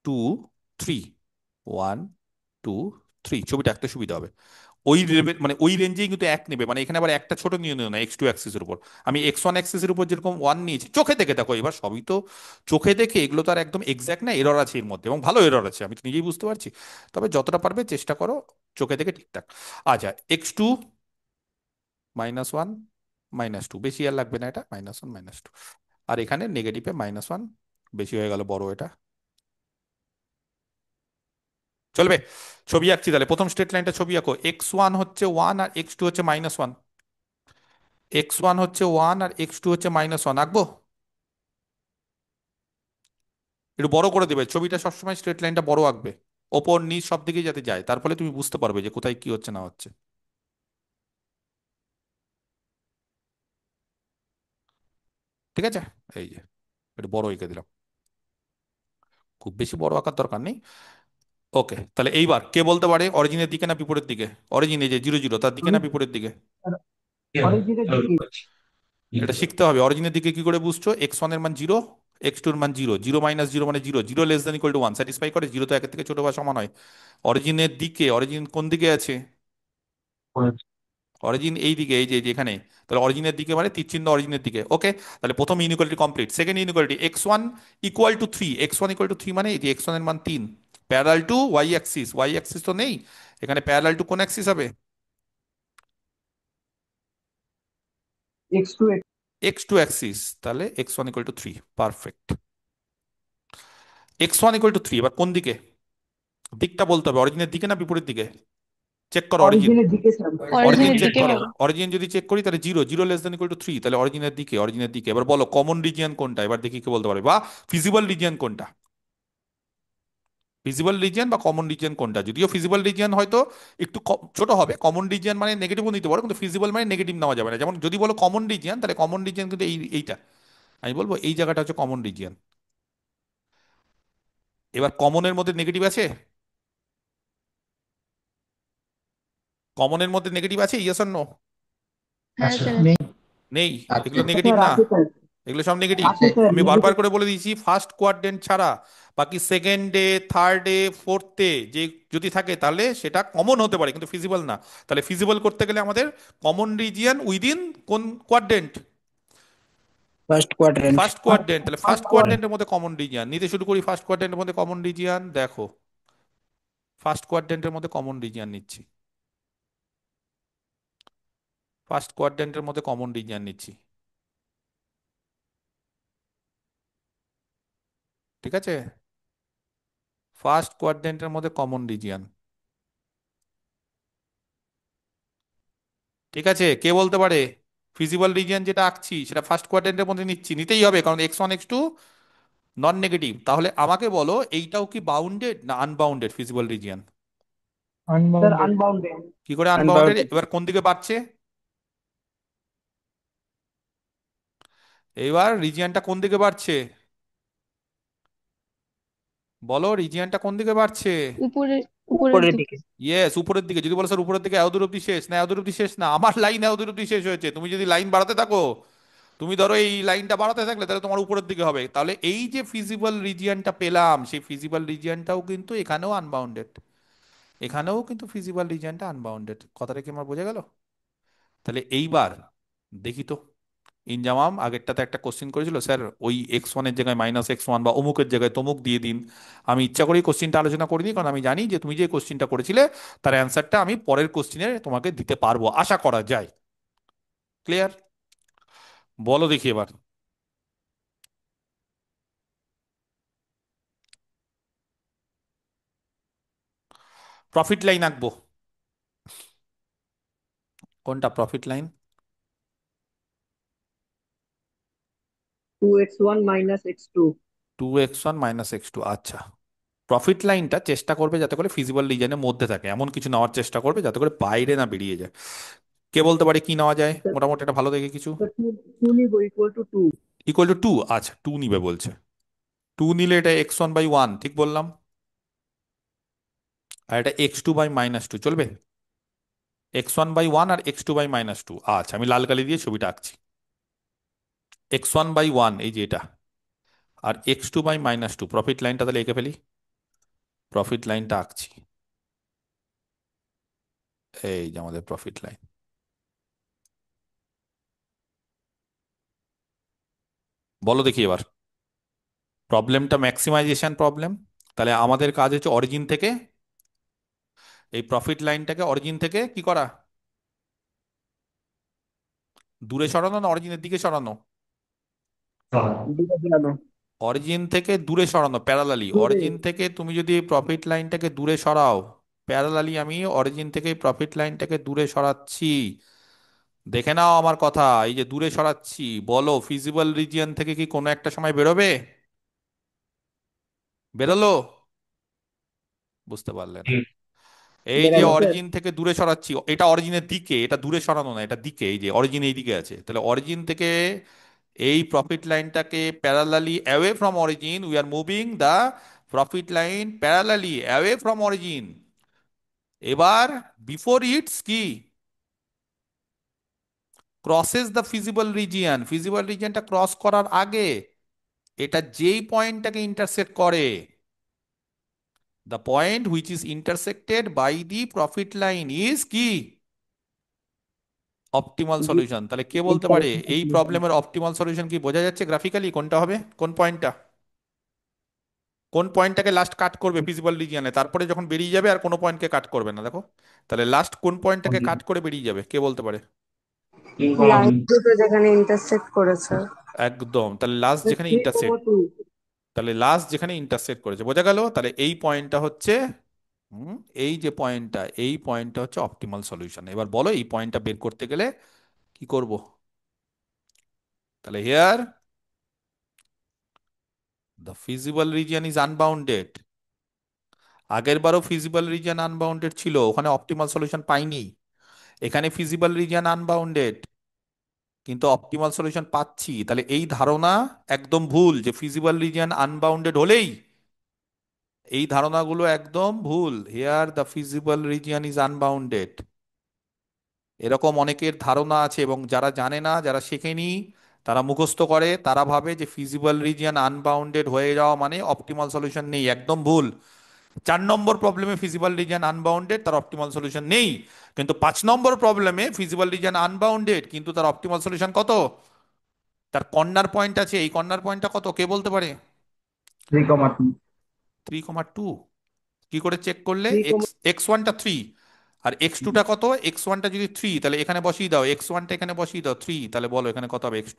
2 3, 1 2 3, ছবিটা আঁকতে সুবিধা হবে। ওই মানে ওই রেঞ্জেই কিন্তু এক নেবে, মানে এখানে আবার একটা ছোট নিয়ে নিও না এক্স টু অ্যাক্সিসের উপর। আমি এক্স ওয়ান অ্যাক্সিসের উপর যেরকম ওয়ান নিয়েছি চোখে দেখে, দেখো এবার সবই তো চোখে দেখে, এগুলো তো আর একদম এক্সাক্ট না, এরর আছে এর মধ্যে এবং ভালো এরর আছে, আমি তো নিজেই বুঝতে পারছি। তবে যতটা পারবে চেষ্টা করো চোখে দেখে ঠিকঠাক। আচ্ছা, X two minus one minus two, বেশি আর লাগবে না, এটা মাইনাস ওয়ান মাইনাস টু। আর এখানে নেগেটিভে মাইনাস ওয়ান, বেশি হয়ে গেল বড় এটা, চলবে। ছবি আঁকছি তাহলে, প্রথম স্ট্রেট লাইনটা ছবি আঁকো। এক্স ওয়ান হচ্ছে ওয়ান আর এক্স টু হচ্ছে মাইনাস ওয়ান। এক্স ওয়ান হচ্ছে ওয়ান আর এক্স টু হচ্ছে মাইনাস ওয়ান, আঁকবো। একটু বড় করে দেবে ছবিটা, সবসময় স্ট্রেট লাইনটা বড় আঁকবে, ওপর নিচ সব দিকেই যাতে যায়, তার ফলে তুমি বুঝতে পারবে যে কোথায় কি হচ্ছে না হচ্ছে। ঠিক আছে, এই যে একটু বড় এঁকে দিলাম, খুব বেশি বড় আঁকার দরকার নেই। ওকে, তাহলে এইবার কে বলতে পারে অরিজিনের দিকে না বিপরীত দিকে? অরিজিন এই যে জিরো জিরো, তার দিকে আমি না বিপরীত দিকে? অরিজিনের দিকে। এটা শিখতে হবে। অরিজিনের দিকে কি করে বুঝছো? এক্স ওয়ান এর মান জিরো, এক্স টু এর মান জিরো, জিরো মাইনাস জিরো মানে zero, zero less than equal two one satisfy করে, জিরো তো একের থেকে ছোট বা সমান হয়। অরিজিনের দিকে, অরিজিন কোন দিকে আছে? অরিজিন এই দিকে, এই যে এই যে এখানে। তাহলে অরিজিনের দিকে মানে তীর চিহ্ন অরিজিনের দিকে। ওকে, তাহলে প্রথম inequality complete. Second inequality, x one equal to three, x one equal to three মানে এই যে এক্স ওয়ান এর মান তিন, parallel to y axis, y axis তো নেই এখানে, প্যারালাল টু কোন অ্যাক্সিস হবে? X two x. X two axis, তাহলে x one equal to three, perfect. X one equal to three, এবার কোন দিকে? দিকটা বলতে হবে, অরিজিনের দিকে না বিপরীত দিকে? চেক করো অরিজিন। অরিজিনের দিকে স্যার। অরিজিন অরিজিনের চেক দিকে করো, হবে। অরিজিন যদি চেক করি তাহলে zero, zero less than equal to three, তাহলে অরিজিনের দিকে, অরিজিনের দিকে। এবার বলো কমন রিজিয়ন কোনটা, এবার দেখি কে বলতে পারে, বা ফিজিবল রিজিয়ন কোনটা? ফিজিবল রিজিয়ন বা কমন রিজিয়ন কোনটা? যদিও ফিজিবল রিজিয়ন হয়তো একটু ছোট হবে, কমন রিজিয়ন মানে নেগেটিভও নিতে পারো, কিন্তু ফিজিবল মানে নেগেটিভ নেওয়া যাবে না। যেমন যদি বলো কমন রিজিয়ন, তাহলে কমন রিজিয়ন কিন্তু এইটা, আমি বলবো এই জায়গাটা হচ্ছে কমন রিজিয়ন। এবার কমনের মধ্যে নেগেটিভ আছে? কমনের মধ্যে নেগেটিভ আছে, ইয়েস অর নো? হ্যাঁ স্যার আছে। নেই। নেই, আচ্ছা এগুলো নেগেটিভ স্যার, না, আছে স্যার। এগুলো সব নেগেটিভ। আছে স্যার, আমি বারবার নেগেটিভ। করে বলে দিয়েছি ফার্স্ট কোয়াড্রেন্ট ছাড়া বাকি সেকেন্ডে, থার্ডে, ফোর্থে যে যদি থাকে তাহলে সেটা কমন হতে পারে কিন্তু ফিজিবল না। তাহলে ফিজিবল করতে গেলে আমাদের কমন রিজিয়ন উইদিন কোন quadrant? First quadrant. First quadrant. তাহলে ফার্স্ট কোয়াড্রেন্টের মধ্যে কমন রিজিয়ন নিতে শুরু করি। ফার্স্ট কোয়াড্রেন্টের মধ্যে কমন রিজিয়ন দেখো, ফার্স্ট কোয়াড্রেন্টের মধ্যে কমন রিজিয়ন নিচ্ছি, ফার্স্ট কোয়াড্রেন্টের মধ্যে কমন রিজিয়ন নিচ্ছি। ঠিক আছে, ফার্স্ট কোয়াড্রেন্টের মধ্যে কমন রিজিয়ন। ঠিক আছে, কে বলতে পারে ফিজিবল রিজিয়ন যেটা আঁকছি সেটা ফার্স্ট কোয়াড্রেন্টের মধ্যে নিচ্ছি? নিতেই হবে, কারণ X one X two non negative. তাহলে আমাকে বলো এইটাও কি বাউন্ডেড না unbounded feasible region? Sir unbounded. কি করে আনবাউন্ডেড? আনবাউন্ডেড। এবার কোন দিকে বাড়ছে? এবার রিজিয়নটা কোন দিকে বাড়ছে? বলো রিজিয়নটা কোন দিকে বাড়ছে? উপরে, উপরের উপরের দিকে। দিকে। ইয়েস, উপরের দিকে। যদি বলো স্যার উপরের দিকে এত দূর অব্দি শেষ, না এত দূর অব্দি শেষ না, আমার লাইন এত দূর অব্দি শেষ হয়েছে। তুমি যদি লাইন বাড়াতে থাকো, তুমি ধরো এই লাইনটা বাড়াতে থাকলে তাহলে তোমার উপরের দিকে হবে। তাহলে এই যে ফিজিবল রিজিয়নটা পেলাম, সেই ফিজিবল রিজিয়নটাও কিন্তু এখানেও আনবাউন্ডেড, এখানেও কিন্তু ফিজিবল রিজিয়নটা আনবাউন্ডেড। কথাটা কি আমার বোঝা গেল? তাহলে এইবার দেখি তো, ইনজামাম আগেরটাতে একটা কোশ্চেন করেছিল, স্যার ওই এক্স ওয়ানের জায়গায় মাইনাস এক্স ওয়ান বা অমুকের জায়গায় তমুক দিয়ে দিন। আমি ইচ্ছা করেই কোশ্চেনটা আলোচনা করিনি, কারণ আমি জানি যে তুমি যে কোশ্চেনটা করেছিলে তার অ্যান্সারটা আমি পরের কোশ্চেনে তোমাকে দিতে পারবো, আশা করা যায়। ক্লিয়ার? বলো দেখি এবার। প্রফিট লাইন আঁকবো, কোনটা profit line? 2x1 minus x2। Two X one minus X two, আচ্ছা। প্রফিট লাইনটা চেষ্টা করবে যাতে করে ফিজিবল রিজনের মধ্যে থাকে, এমন কিছু নেওয়ার চেষ্টা করবে যাতে করে বাইরে না বেরিয়ে যায়। কে বলতে পারে কি নেওয়া যায় মোটামুটি একটা ভালো দেখে কিছু? স্যার 2 নিব equal to 2। Equal to two, আচ্ছা টু নিবে বলছে। টু নিলে এটা এক্স ওয়ান বাই ওয়ান, ঠিক বললাম। আর এটা x two by minus two, চলবে? এক্স ওয়ান বাই ওয়ান আর x two by minus two, আচ্ছা আমি লাল কালি দিয়ে ছবিটা আঁকছি। এক্স ওয়ান বাই ওয়ান এই যে এটা, আর x two by minus two, profit লাইনটা তাহলে এঁকে ফেলি। প্রফিট লাইনটা আঁকছি, এই যে আমাদের প্রফিট লাইন। বলো দেখি এবার, প্রবলেমটা ম্যাক্সিমাইজেশন প্রবলেম। তাহলে আমাদের কাজ হচ্ছে অরিজিন থেকে এই প্রফিট লাইনটাকে অরিজিন থেকে কি করা, দূরে সরানো না অরিজিনের দিকে সরানো? দিকে ফেরানো। অরিজিন থেকে দূরে সরানো, প্যারালালি দূরে। অরিজিন থেকে তুমি যদি প্রফিট লাইনটাকে দূরে সরাও, প্যারালালি আমি অরিজিন থেকে প্রফিট লাইনটাকে দূরে সরাচ্ছি। দেখে নাও আমার কথা, এই যে দূরে সরাচ্ছি, বলো ফিজিবল রিজিয়ন থেকে কি কোনো একটা সময় বেরোবে? বেরোলো? বুঝতে পারলে না। এই যে বেরানো স্যার। অরিজিন থেকে দূরে সরাচ্ছি, এটা অরিজিনের দিকে, এটা দূরে সরানো না, এটা দিকে, এই যে অরিজিন এই দিকে আছে, তাহলে অরিজিন থেকে এই প্রফিট লাইনটাকে parallelly away from origin, we are moving the profit line parallelly away from origin. এবার বিফোর ইটস কি crosses the feasible region, feasible রিজিয়নটা ক্রস করার আগে এটা যেই পয়েন্টটাকে ইন্টারসেক্ট করে, the point which is intersected by the profit line is কি অপটিমাল সলিউশন। তাহলে কে বলতে পারে এই প্রবলেমের অপটিমাল সলিউশন কি? বোঝা যাচ্ছে গ্রাফিক্যালি কোনটা হবে, কোন পয়েন্টটা, কোন পয়েন্টটাকে লাস্ট কাট করবে ফিজিবল রিজিয়নে, তারপরে যখন বেরিয়ে যাবে আর কোনো পয়েন্টকে কাট করবে না। দেখো তাহলে লাস্ট কোন পয়েন্টটাকে কাট করে বেরিয়ে যাবে, কে বলতে পারে? লাইন দুটো যেখানে ইন্টারসেক্ট করেছে। একদম, তাহলে লাস্ট যেখানে থ্রি কমা ইন্টারসেক্ট, টু। তাহলে লাস্ট যেখানে ইন্টারসেক্ট করেছে, বোঝা গেল? তাহলে এই পয়েন্টটা হচ্ছে হুম, এই যে পয়েন্টটা, এই পয়েন্টটা হচ্ছে অপটিমাল সলিউশন। এবার বলো এই পয়েন্টটা বের করতে গেলে কি করব? তাহলে here the feasible region is unbounded. আগের বারও ফিজিবল রিজিয়ন আনবাউন্ডেড ছিল, ওখানে অপটিমাল সলিউশন পাইনি। এখানে ফিজিবল রিজিয়ন আনবাউন্ডেড কিন্তু অপটিমাল সলিউশন পাচ্ছি। তাহলে এই ধারণা একদম ভুল যে ফিজিবল রিজিয়ন আনবাউন্ডেড হলেই, এই ধারণাগুলো একদম ভুল। Here the feasible region is unbounded, এরকম অনেকের ধারণা আছে, এবং যারা জানে না, যারা শেখেনি, তারা মুখস্থ করে, তারা ভাবে যে ফিজিবল রিজিয়ন আনবাউন্ডেড হয়ে যাওয়া মানে অপটিমাল সলিউশন নেই। একদম ভুল। 4 নম্বর প্রবলেমে ফিজিবল রিজিয়ন আনবাউন্ডেড, তার অপটিমাল সলিউশন নেই। কিন্তু 5 নম্বর প্রবলেমে ফিজিবল রিজিয়ন আনবাউন্ডেড কিন্তু তার অপটিমাল সলিউশন কত, তার কর্নার পয়েন্ট আছে, এই কর্নার পয়েন্টটা কত কে বলতে পারে? Three comma two. 3,2। কি করে চেক করলে? থ্রি এক্স কমা এক্স ওয়ানটা 3 আর এক্স 2টা কত? এক্স 1টা যদি 3, তাহলে এখানে বসিয়ে দাও, এক্স 1টা এখানে বসিয়ে দাও 3, তাহলে বলো এখানে কত হবে? এক্স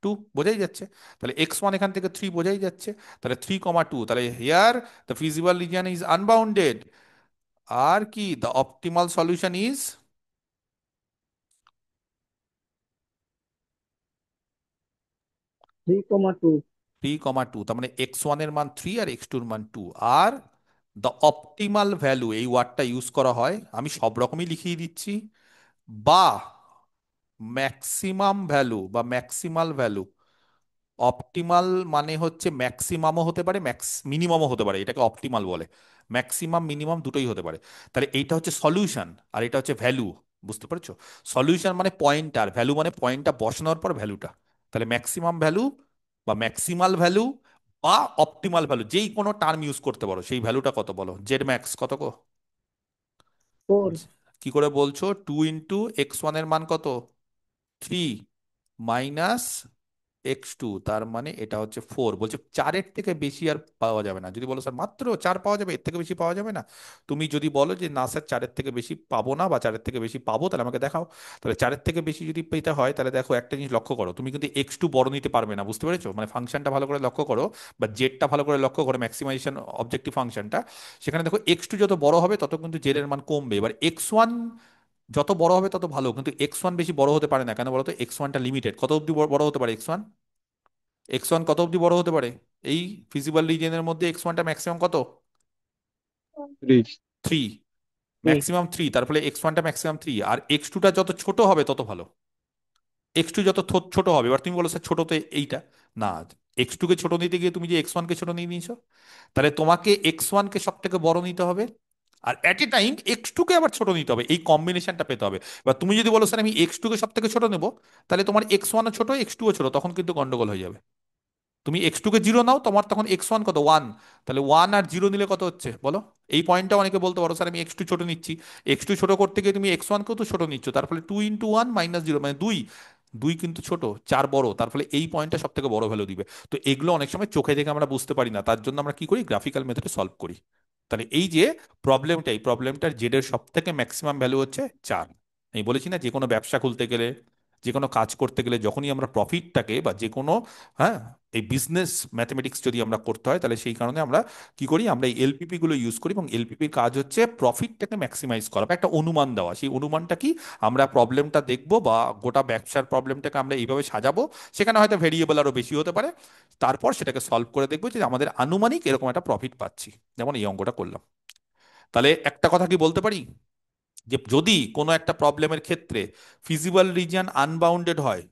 2 বোঝাই যাচ্ছে। তাহলে এক্স 1 এখান থেকে 3 বোঝাই যাচ্ছে। তাহলে 3,2, তাহলে here the feasible region is unbounded. আর কি দ্য অপটিমাল সলিউশন ইজ 3,2। 3,2, তার মানে এক্স 1 এর মান 3 আর এক্স 2 এর মান 2। আর দ্য অপটিমাল ভ্যালু, এই ওয়ার্ডটা ইউজ করা হয়, আমি সব রকমই লিখিয়ে দিচ্ছি, বা ম্যাক্সিমাম ভ্যালু বা ম্যাক্সিমাল ভ্যালু। অপটিমাল মানে হচ্ছে ম্যাক্সিমামও হতে পারে, মিনিমামও হতে পারে, এটাকে অপটিমাল বলে। ম্যাক্সিমাম মিনিমাম দুটোই হতে পারে। তাহলে এইটা হচ্ছে সলিউশন আর এটা হচ্ছে ভ্যালু। বুঝতে পারছো? সলিউশন মানে পয়েন্টার, ভ্যালু মানে পয়েন্টটা বসানোর পর ভ্যালুটা। তাহলে ম্যাক্সিমাম ভ্যালু বা ম্যাক্সিমাল ভ্যালু বা অপটিমাল ভ্যালু, যেই কোনো টার্ম ইউজ করতে পারো, সেই ভ্যালুটা কত বলো? জেড ম্যাক্স কত গো? ফোর। কি করে বলছো? 2 × x 1 এর মান কত? 3 মাইনাস এক্স 2, তার মানে এটা হচ্ছে 4। বলছে 4-এর থেকে বেশি আর পাওয়া যাবে না। যদি বলো স্যার মাত্র 4 পাওয়া যাবে, এর থেকে বেশি পাওয়া যাবে না, তুমি যদি বলো যে না স্যার 4-এর থেকে বেশি পাবো না বা 4-এর থেকে বেশি পাবো, তাহলে আমাকে দেখাও। তাহলে 4-এর থেকে বেশি যদি পেতে হয়, তাহলে দেখো একটা জিনিস লক্ষ্য করো, তুমি কিন্তু এক্স 2 বড় নিতে পারবে না। বুঝতে পেরেছো? মানে ফাংশনটা ভালো করে লক্ষ্য করো, বা জেডটা ভালো করে লক্ষ্য করো, ম্যাক্সিমাইজেশন অবজেক্টিভ ফাংশনটা। সেখানে দেখো এক্স 2 যত বড় হবে তত কিন্তু জেড এর মান কমবে। এবার এক্স 1 যত বড় হবে তত ভালো, কিন্তু এক্স 1 বেশি বড় হতে পারে না। কেন বলো তো? এক্স 1টা লিমিটেড। কত অব্দি বড় হতে পারে এক্স 1? এক্স 1 কত অবধি বড় হতে পারে? এই ফিজিবল রিজিয়নের মধ্যে এক্স 1টা ম্যাক্সিমাম কত? 3। ম্যাক্সিমাম 3, তার ফলে এক্স 1টা ম্যাক্সিমাম 3, আর এক্স 2টা যত ছোট হবে তত ভালো। এক্স 2 যত ছোট হবে, এবার তুমি বলো স্যার ছোট তো এইটা না, এক্স 2 কে ছোট নিতে গিয়ে তুমি যে এক্স 1 কে ছোট নিয়ে নিয়েছো, তাহলে তোমাকে এক্স 1 কে সব থেকে বড় নিতে হবে, আর অ্যাট এ টাইম এক্স 2 কে আবার ছোট নিতে হবে। এই কম্বিনেশনটা পেতে হবে। এবার তুমি যদি বলো স্যার আমি এক্স 2 কে সব থেকে ছোট নেবো, তাহলে তোমার এক্স 1ও ছোট এক্স 2ও ছোট, তখন কিন্তু গন্ডগোল হয়ে যাবে। তুমি x2 কে 0 নাও, তোমার তখন x1 কত 1, তাহলে 1 আর 0 নিলে কত হচ্ছে বলো? এই পয়েন্টটা অনেকে বলতে পারো স্যার আমি x2 ছোট নিচ্ছি, x2 ছোট করতে গিয়ে তুমি x1 কেও তো ছোট নিচ্ছ, তার ফলে 2 × 1 - 0 মানে 2, 2 কিন্তু ছোট, 4 বড়, তার ফলে এই পয়েন্টটা সব থেকে বড় ভ্যালু দিবে। তো এগুলো অনেক সময় চোখে দেখে আমরা বুঝতে পারি না, তার জন্য আমরা কি করি, গ্রাফিক্যাল মেথডে সলভ করি। তাহলে এই যে প্রবলেমটা, এই প্রবলেমটার জেড এর সব থেকে ম্যাক্সিমাম ভ্যালু হচ্ছে 4। আমি বলেছি না, যে কোনো ব্যবসা খুলতে গেলে, যে কোনো কাজ করতে গেলে, যখনই আমরা প্রফিটটাকে বা যে কোনো, হ্যাঁ, এই বিজনেস ম্যাথমেটিক্স যদি আমরা করতে হয়, তাহলে সেই কারণে আমরা কি করি, আমরা এই এলপিপি গুলো ইউজ করি, এবং এলপিপির কাজ হচ্ছে প্রফিটটাকে ম্যাক্সিমাইজ করা বা একটা অনুমান দেওয়া। সেই অনুমানটা কি, আমরা প্রবলেমটা দেখবো বা গোটা ব্যবসার প্রবলেমটাকে আমরা এইভাবে সাজাবো, সেখানে হয়তো ভেরিয়েবল আরো বেশি হতে পারে, তারপর সেটাকে সলভ করে দেখবো যে আমাদের আনুমানিক এরকম একটা প্রফিট পাচ্ছি, যেমন এই অঙ্কটা করলাম। তাহলে একটা কথা কি বলতে পারি, যে যদি কোনো একটা প্রবলেমের ক্ষেত্রে ফিজিবল রিজিয়ন আনবাউন্ডেড হয়,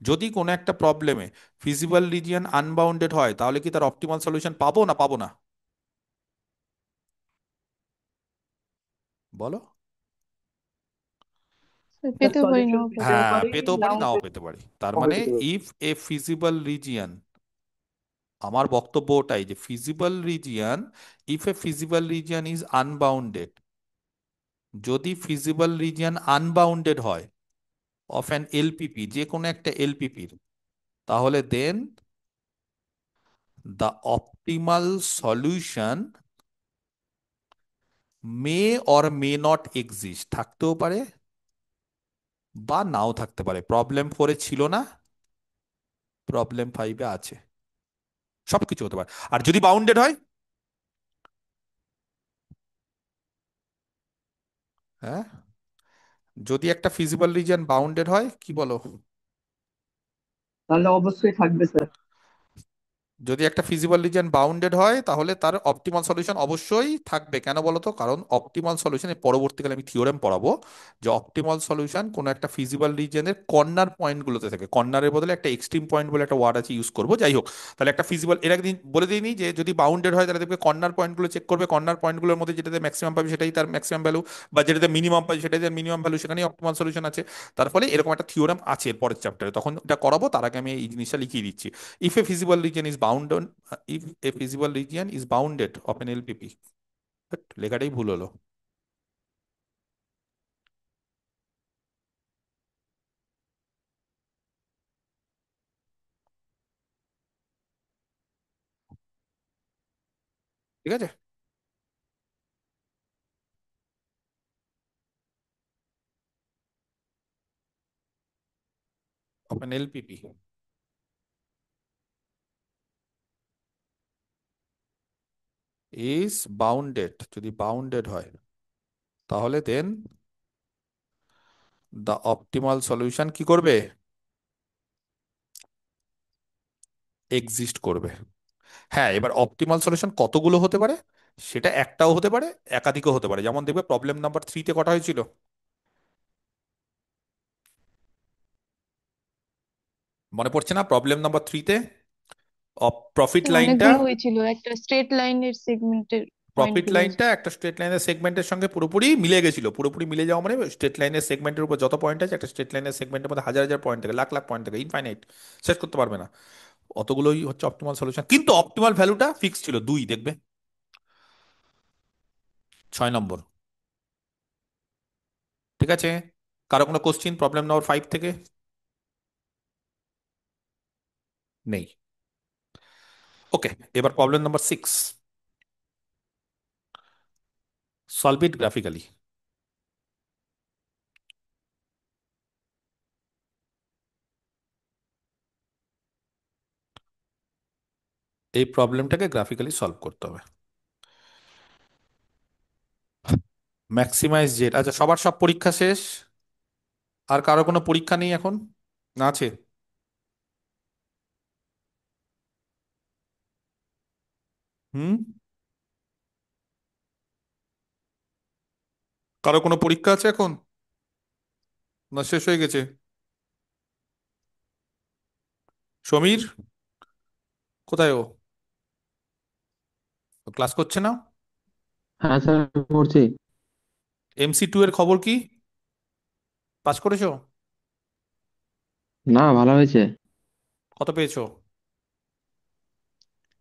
যদি কোনো একটা প্রবলেমে ফিজিবল রিজিয়ন আনবাউন্ডেড হয়, তাহলে কি তার অপটিমাল সলিউশন পাবো না পাবো না, বলো? স্যার পেতেও পারি সলিউশন নাও পেতে পেতেও হ্যাঁ, পারি, পেতেও পারি নাও নাও পেতে পারি। তার মানে পেতে পারি। ইফ এ ফিজিবল রিজিয়ন, আমার বক্তব্য ওটাই যে feasible region, if a feasible region is unbounded, যদি ফিজিবল রিজিয়ন আনবাউন্ডেড হয় অফ অ্যান এলপিপি, যে কোনো একটা এলপিপির, তাহলে then the optimal solution may or may not exist, থাকতেও পারে বা নাও থাকতে পারে। প্রবলেম 4-এ ছিল না, প্রবলেম 5-এ আছে, সবকিছু হতে পারে। আর যদি বাউন্ডেড হয়, হ্যাঁ, যদি একটা ফিজিবল রিজিয়ন বাউন্ডেড হয়, কি বলো, তাহলে অবশ্যই থাকবে স্যার। যদি একটা ফিজিবল রিজিয়ন বাউন্ডেড হয়, তাহলে তার অপটিমাল সলিউশন অবশ্যই থাকবে। কেন বলো তো? কারণ অপটিমাল সলিউশনের পরবর্তীকালে আমি থিওরেম পড়াবো, যে অপটিমাল সলিউশন কোনো একটা ফিজিবল রিজিয়নের কর্নার পয়েন্টগুলোতে থাকে। কর্নারের বদলে একটা এক্সট্রিম পয়েন্ট বলে একটা ওয়ার্ড আছে, ইউজ করবো, যাই হোক। তাহলে একটা ফিজিবল, এর একদিন বলে দিইনি যে যদি বাউন্ডেড হয়, তাহলে দেখবে কর্নার পয়েন্টগুলো চেক করবে, কর্নার পয়েন্টগুলোর মধ্যে যেটাতে ম্যাক্সিমাম পাবে সেটাই তার ম্যাক্সিমাম ভ্যালু, বা যেটাতে মিনিমাম পাবে সেটাই তার মিনিমাম ভ্যালু, সেখানেই অপটিমাল সলিউশন আছে। তার ফলে এরকম একটা থিওরেম আছে এর পরের চ্যাপ্টারে, তখন এটা করাবো, তার আগে আমি এই জিনিসটা লিখিয়ে দিচ্ছি। If a feasible region is bound, if a feasible region is bounded of an LPP, but লেখাটাই ভুল হলো। ঠিক আছে, of an LPP is bounded, যদি বাউন্ডেড হয়, তাহলে দেন দ্য অপটিমাল সলিউশন কি করবে, এক্সিস্ট করবে। হ্যাঁ, এবার অপটিমাল সলিউশন কতগুলো হতে পারে, সেটা একটাও হতে পারে, একাধিকও হতে পারে। যেমন দেখবে প্রবলেম নাম্বার 3-তে কটা হয়েছিল, মনে পড়ছে না? প্রবলেম নাম্বার 3-তে প্রফিট লাইনটা, অনেকগুলো হয়েছিল, একটা স্ট্রেট লাইনের সেগমেন্টের পয়েন্ট প্রফিট গুলো লাইনটা একটা স্ট্রেট লাইনের সেগমেন্টের সঙ্গে পুরোপুরি মিলে গেছিল। পুরোপুরি মিলে যাওয়া মানে স্ট্রেট লাইনের সেগমেন্টের উপর যত পয়েন্ট আছে, একটা স্ট্রেট লাইনের সেগমেন্টের মধ্যে হাজার হাজার পয়েন্ট থাকে, লাখ লাখ পয়েন্ট থাকে, ইনফাইনাইট, শেষ করতে পারবে না। অতগুলোই হচ্ছে অপটিমাল সলিউশন, কিন্তু অপটিমাল ভ্যালুটা ফিক্স ছিল 2, দেখবে 6 নম্বর। ঠিক আছে, কারো কোনো কোশ্চিন প্রবলেম নম্বর 5 থেকে? নেই। ওকে, এবার problem number 6, solve it graphically. এই প্রবলেমটাকে গ্রাফিক্যালি সলভ করতে হবে। ম্যাক্সিমাইজ জেড, আচ্ছা সবার সব পরীক্ষা শেষ, আর কারো কোনো পরীক্ষা নেই এখন, না আছে? হুম, কারো কোনো পরীক্ষা আছে এখন, না শেষ হয়ে গেছে? সমীর কোথায়, ও ক্লাস করছে না? হ্যাঁ স্যার, করছি। MC2 এর খবর কি, পাস করেছো? না, ভালো হয়েছে। কত পেয়েছো?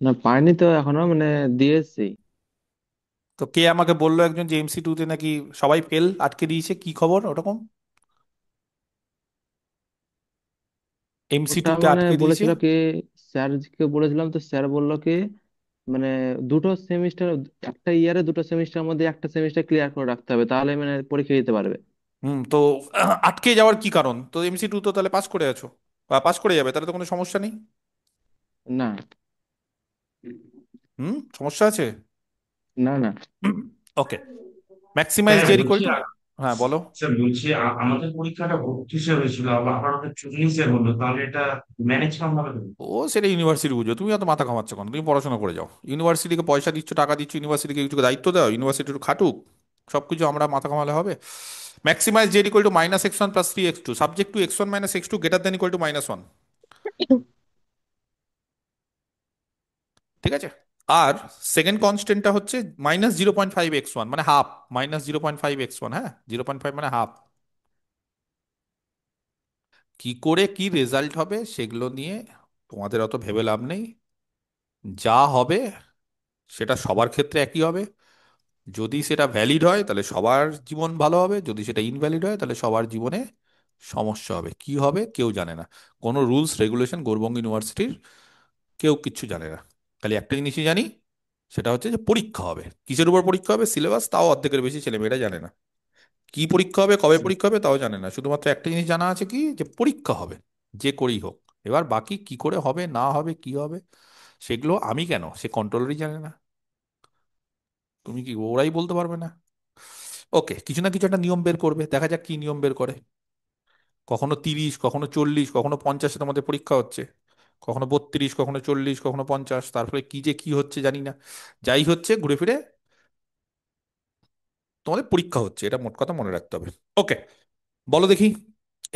না, পাইনি তো এখনো, মানে দিয়ে এসছি। তো কে আমাকে বললো একজন যে এমসি 2 তে নাকি সবাই ফেল আটকে দিয়েছে, কি খবর ওরকম? এমসি ওটা 2 তে মানে আটকে দিয়েছে। বলেছিল কি, স্যারকে বলেছিলাম তো স্যার বললো কি, মানে দুটো সেমিস্টার, একটা ইয়ারে দুটো সেমিস্টার মধ্যে একটা সেমিস্টার ক্লিয়ার করে রাখতে হবে, তাহলে মানে পরীক্ষা দিতে পারবে। তো আটকে যাওয়ার কি কারণ? তো এমসি 2 তো তাহলে পাস করে আছো, বা পাস করে যাবে, তাহলে তো কোনো সমস্যা নেই। না, সমস্যা আছে। না, না। ওকে, ম্যাক্সিমাইজ স্যার জের ইকুয়াল বলছি টু, হ্যাঁ বলো। স্যার বলছি আমাদের পরীক্ষাটা 32-এ হয়েছিল, আবার আবার ওটা 40-এ হলো, তাহলে এটা ম্যানেজ কেমন হবে? ও সেটা ইউনিভার্সিটি বুঝো, তুমি অত মাথা ঘামাচ্ছ কেন? তুমি পড়াশোনা করে যাও, ইউনিভার্সিটিকে পয়সা দিচ্ছ, টাকা দিচ্ছ, ইউনিভার্সিটিকে কিছু দায়িত্ব দাও, ইউনিভার্সিটি একটু খাটুক। সবকিছু আমরা মাথা ঘামালে হবে? Maximize Z equal to -x1 + 3x2 subject to x1 - x2 greater than equal to -1। ঠিক আছে। আর সেকেন্ড কনস্ট্যান্টটা হচ্ছে -0.5x1, মানে হাফ। -0.5x1, হ্যাঁ, 0.5 মানে হাফ। কি করে কি রেজাল্ট হবে সেগুলো নিয়ে তোমাদের অত ভেবে লাভ নেই। যা হবে সেটা সবার ক্ষেত্রে একই হবে। যদি সেটা ভ্যালিড হয় তাহলে সবার জীবন ভালো হবে, যদি সেটা ইনভ্যালিড হয় তাহলে সবার জীবনে সমস্যা হবে। কি হবে কেউ জানে না, কোনো রুলস রেগুলেশন গৌড়বঙ্গ ইউনিভার্সিটির কেউ কিচ্ছু জানে না। খালি একটা জিনিসই জানি, সেটা হচ্ছে যে পরীক্ষা হবে। কিসের উপর পরীক্ষা হবে, সিলেবাস তাও অর্ধেকের বেশি ছেলেমেয়েরা জানে না। কি পরীক্ষা হবে, কবে পরীক্ষা হবে তাও জানে না। শুধুমাত্র একটা জিনিস জানা আছে, কি, যে পরীক্ষা হবে, যে করেই হোক। এবার বাকি কি করে হবে না হবে কি হবে সেগুলো আমি কেন, সে কন্ট্রোলারই জানে না, তুমি কি ওরাই বলতে পারবে না? ওকে, কিছু না কিছু একটা নিয়ম বের করবে, দেখা যাক কি নিয়ম বের করে। কখনো 30, কখনো 40, কখনো 50 তোমাদের পরীক্ষা হচ্ছে, কখনো 32, কখনো 40, কখনো 50। তার ফলে কি যে কি হচ্ছে জানি না। যাই হচ্ছে ঘুরে ফিরে তোমাদের পরীক্ষা হচ্ছে, এটা মোট কথা মনে রাখতে হবে। ওকে, বলো দেখি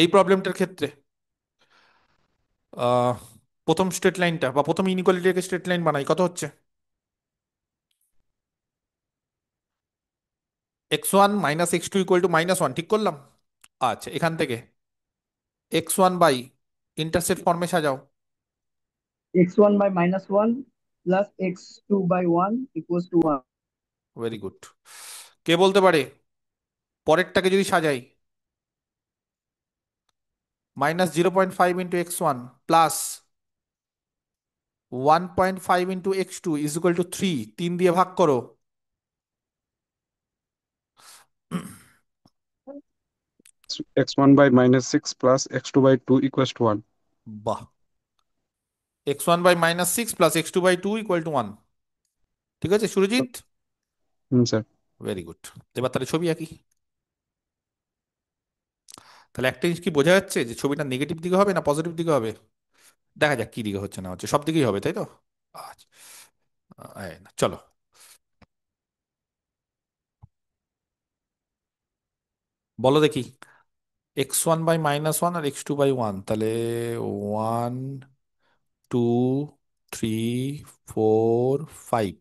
এই প্রবলেমটার ক্ষেত্রে আহ প্রথম স্ট্রেট লাইনটা বা প্রথম ইনইকুয়ালিটিকে স্ট্রেট লাইন বানাই, কত হচ্ছে? x1 - x2 = -1, ঠিক করলাম। আচ্ছা, এখান থেকে x1 ইন্টারসেপ্ট ফর্মে সাজাও। x1 by -1 plus x2 by 1 equals to 1. Very good. কে বলতে পারে পরেরটাকে যদি সাজাই, -0.5 into x1 plus 1.5 into x2 is equal to 3, 3 দিয়ে ভাগ করো। x1 by -6 plus x2 by 2 equals to 1. বাহ, x1 by -6 plus x2 by 2 = 1। ঠিক আছে সুরজিৎ, স্যার। Very good. এবার তাহলে ছবি আঁকি। তাহলে একটা জিনিস কি বোঝা যাচ্ছে, যে ছবিটা নেগেটিভ দিকে হবে না পজিটিভ দিকে হবে? দেখা যাক কি দিকে হচ্ছে না হচ্ছে, সব দিকেই হবে তাই তো। আচ্ছা, এই না, চলো বলো দেখি, x1 by -1 R x2 by 1, তাহলে 1, 2, 3, 4, 5।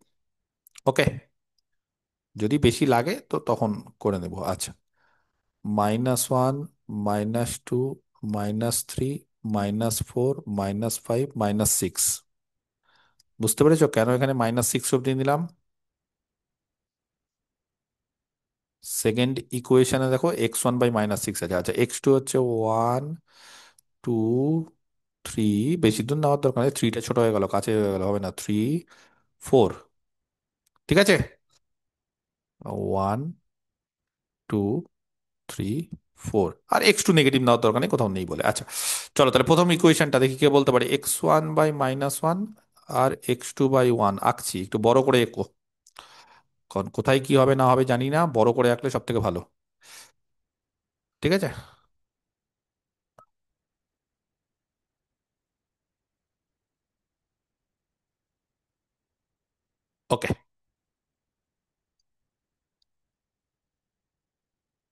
ওকে, যদি বেশি লাগে তো তখন করে নেব। আচ্ছা, -1, -2, -3, -4, -5, -6। বুঝতে পেরেছো কেন এখানে -6 অব্দি নিলাম? সেকেন্ড ইকুয়েশনে দেখো x1 by -6 আছে। আচ্ছা, x2 হচ্ছে 1, 2, 3। বেশি দূর নেওয়ার দরকার নেই, 3টা ছোট হয়ে গেল, কাছে হয়ে গেল, হবে না, 3, 4। ঠিক আছে, 1, 2, 3, 4। আর x2 নেগেটিভ নেওয়ার দরকার নেই, কোথাও নেই বলে। আচ্ছা, চলো তাহলে প্রথম ইকুয়েশনটা দেখি, কে বলতে পারে x1 by -1 R x2 by 1 আঁকছি, একটু বড় করে এঁকো। কারণ কোথায় কি হবে না হবে জানি না, বড় করে আঁকলে সব থেকে ভালো। ঠিক আছে, ওকে,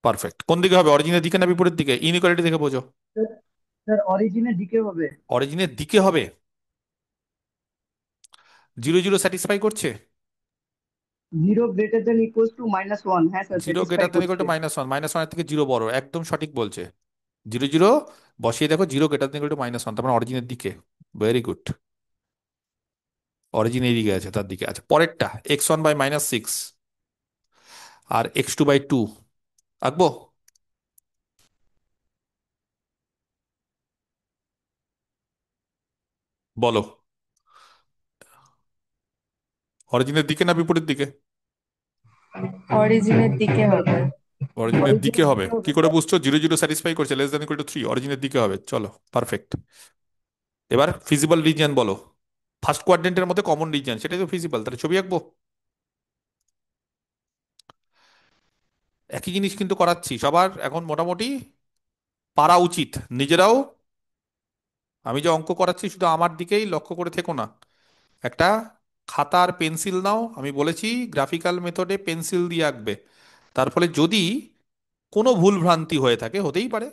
পারফেক্ট। কোন দিকে হবে, অরিজিনের দিকে না বিপরীত দিকে? ইনইকুয়ালিটি দেখে বোঝো। স্যার অরিজিনের দিকে হবে। অরিজিনের দিকে হবে। 0, 0 স্যাটিসফাই করছে? 0 greater than equals to -1, হ্যাঁ sir 0 satisfy greater than equal করছে। টু -1, -1 থেকে 0 বড়, একদম সঠিক বলছে। 0, 0 বসিয়ে দেখো, 0 গ্রেটার দেন ইকুয়াল টু -1, তার মানে অরিজিনের দিকে। Very good. অরিজিন এইদিকে আছে, তার দিকে। আচ্ছা, পরেরটা x1/-6 আর x2/2 আঁকবো। বলো, অরিজিনের দিকে না বিপরীত দিকে? অরিজিনের দিকে হবে। অরিজিনের দিকে অরিজিনের হবে? দিকে হবে কি করে স্যার। বুঝছো? 0 0 স্যাটিসফাই করছে, <3, অরিজিনের দিকে হবে। চলো, পারফেক্ট। এবার ফিজিবল রিজিয়ন বলো। ফার্স্ট কোয়াড্রেন্টের মধ্যে কমন রিজিয়ন, সেটাই তো ফিজিবল, তাহলে ছবি আঁকবো। একই জিনিস কিন্তু করাচ্ছি, সবার এখন মোটামুটি পারা উচিত নিজেরাও। আমি যে অঙ্ক করাচ্ছি শুধু আমার দিকেই লক্ষ্য করে থেকো না। একটা খাতা আর পেন্সিল নাও, আমি বলেছি গ্রাফিক্যাল মেথডে পেন্সিল দিয়ে আঁকবে। তার ফলে যদি কোনো ভুল ভ্রান্তি হয়ে থাকে, হতেই পারে,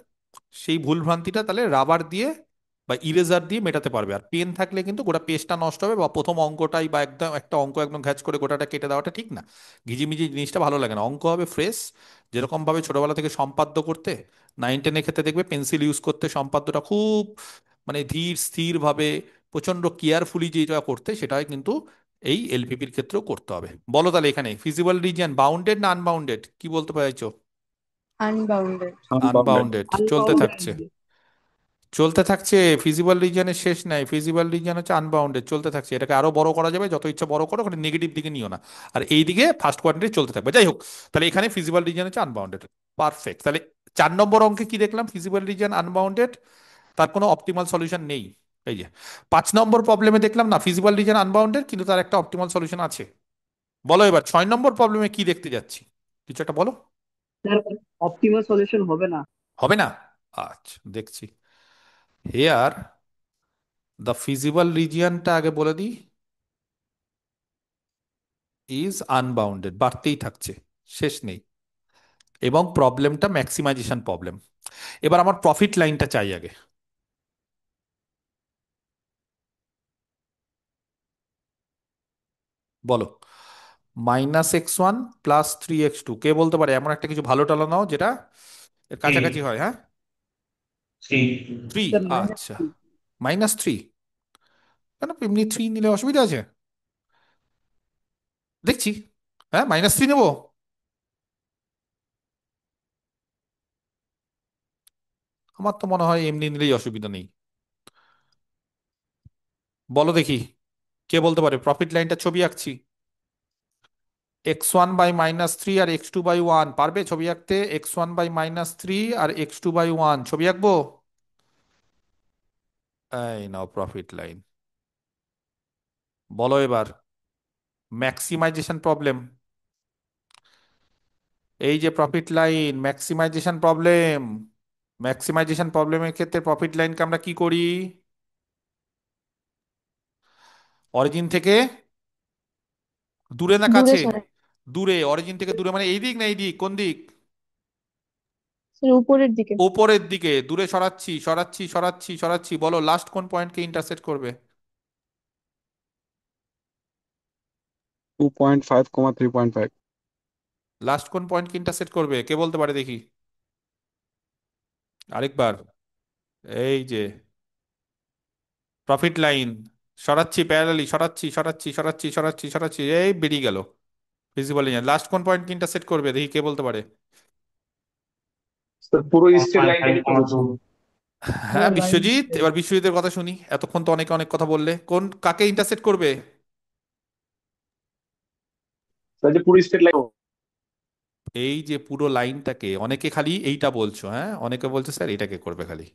সেই ভুল ভ্রান্তিটা তাহলে রাবার দিয়ে বা ইরেজার দিয়ে মেটাতে পারবে। আর পেন থাকলে কিন্তু গোটা পেজটা নষ্ট হবে, বা প্রথম অঙ্কটাই বা একদম একটা অঙ্ক একদম ঘ্যাচ করে গোটাটা কেটে দেওয়াটা ঠিক না। ঘিজিমিজি জিনিসটা ভালো লাগে না। অঙ্ক হবে ফ্রেশ, যেরকম ভাবে ছোটবেলা থেকে সম্পাদ্য করতে, 9 10 ক্ষেত্রে দেখবে পেন্সিল ইউজ করতে সম্পাদ্যটা খুব মানে ধীর স্থির ভাবে প্রচন্ড কেয়ারফুলি যেটা করতে, সেটাই কিন্তু এই এলপিপির ক্ষেত্রেও করতে হবে। বলো তাহলে এখানে ফিজিবল রিজিয়ন বাউন্ডেড না আনবাউন্ডেড, কি বলতে চাইছো? আনবাউন্ডেড। Unbounded. আনবাউন্ডেড চলতে থাকছে, আনবাউন্ডেড। চলতে থাকছে। ফিজিবল রিজিয়নের শেষ নাই, ফিজিবল রিজিয়ন হচ্ছে আনবাউন্ডেড, চলতে থাকছে। এটাকে আরো বড় করা যাবে, যত ইচ্ছা বড় করো, ওখানে নেগেটিভ দিকে নিও না। আর এই দিকে ফার্স্ট কোয়াড্রেন্টে চলতে থাকবে। যাই হোক, তাহলে এখানে ফিজিবল রিজিয়ন হচ্ছে আনবাউন্ডেড। পারফেক্ট। তাহলে 4 নম্বর অঙ্কে কি দেখলাম? ফিজিবল রিজিয়ন আনবাউন্ডেড, তার কোনো অপটিমাল সলিউশন নেই। এই যে 5 নম্বর প্রবলেমে দেখলাম না, ফিজিবল রিজিয়ন আনবাউন্ডেড কিন্তু তার একটা অপটিমাল সলিউশন আছে। বলো এবার 6 নম্বর প্রবলেমে কি দেখতে যাচ্ছি, কিছু একটা বলো। স্যার, অপটিমাল সলিউশন হবে না। হবে না? আচ্ছা, দেখছি। হেয়ার দ্য ফিজিবল রিজিয়নটা আগে বলে দিই, ইজ আনবাউন্ডেড, বাড়তেই থাকছে, শেষ নেই। এবং প্রবলেমটা ম্যাক্সিমাইজেশন প্রবলেম। এবার আমার প্রফিট লাইনটা চাই আগে। বলো, -x1 + 3x2, কে বলতে পারে এমন একটা কিছু ভালো টালো নাও যেটা এর কাছাকাছি হয়? হ্যাঁ, থ্রি। 3। স্যার, মাইনাস আচ্ছা, -3। কেন, এমনি 3 নিলে অসুবিধা আছে? দেখছি। হ্যাঁ, -3 নেবো। আমার তো মনে হয় এমনি নিলেই অসুবিধা নেই। বলো দেখি, কে বলতে পারে? প্রফিট লাইনটা ছবি আঁকছি। x1/-3 আর x2/1, পারবে ছবি আঁকতে? x1/-3 আর x2/1 ছবি আঁকবো। এই নাও প্রফিট লাইন। বলো এবার ম্যাক্সিমাইজেশন প্রবলেম। এই যে profit line, maximisation problem. Maximisation প্রবলেমের ক্ষেত্রে প্রফিট লাইনকে আমরা কি করি? অরিজিন থেকে দূরে না দূরে কাছে? সরাই। দূরে। অরিজিন থেকে দূরে মানে এই দিক না এই দিক, কোন দিক? স্যার উপরের দিকে। উপরের দিকে। দূরে সরাচ্ছি সরাচ্ছি সরাচ্ছি সরাচ্ছি, বলো লাস্ট কোন পয়েন্টকে ইন্টারসেক্ট করবে? 2.5, 3.5. লাস্ট কোন পয়েন্টকে ইন্টারসেক্ট করবে, কে বলতে পারে দেখি? আরেকবার। এই যে প্রফিট লাইন সরাচ্ছি, প্যারালালি সরাচ্ছি সরাচ্ছি সরাচ্ছি সরাচ্ছি সরাচ্ছি, এই বেরিয়ে গেল। ফিজিবল লাইন লাস্ট কোন পয়েন্টকে ইন্টারসেক্ট করবে দেখি, কে বলতে পারে? স্যার পুরো স্ট্রেট ফাইভ ফাইভ লাইনটাকে কমা করবো। টু হ্যাঁ, স্যার, লাইন। বিশ্বজিৎ, এবার বিশ্বজিতের কথা শুনি। এতক্ষণ তো অনেকে অনেক কথা বললে, কোন কাকে ইন্টারসেক্ট করবে? স্যার যে পুরো স্ট্রেট লাইন। এই যে পুরো লাইনটাকে, অনেকে খালি এইটা বলছো, হ্যাঁ, অনেকে বলছে স্যার এটাকে করবে খালি।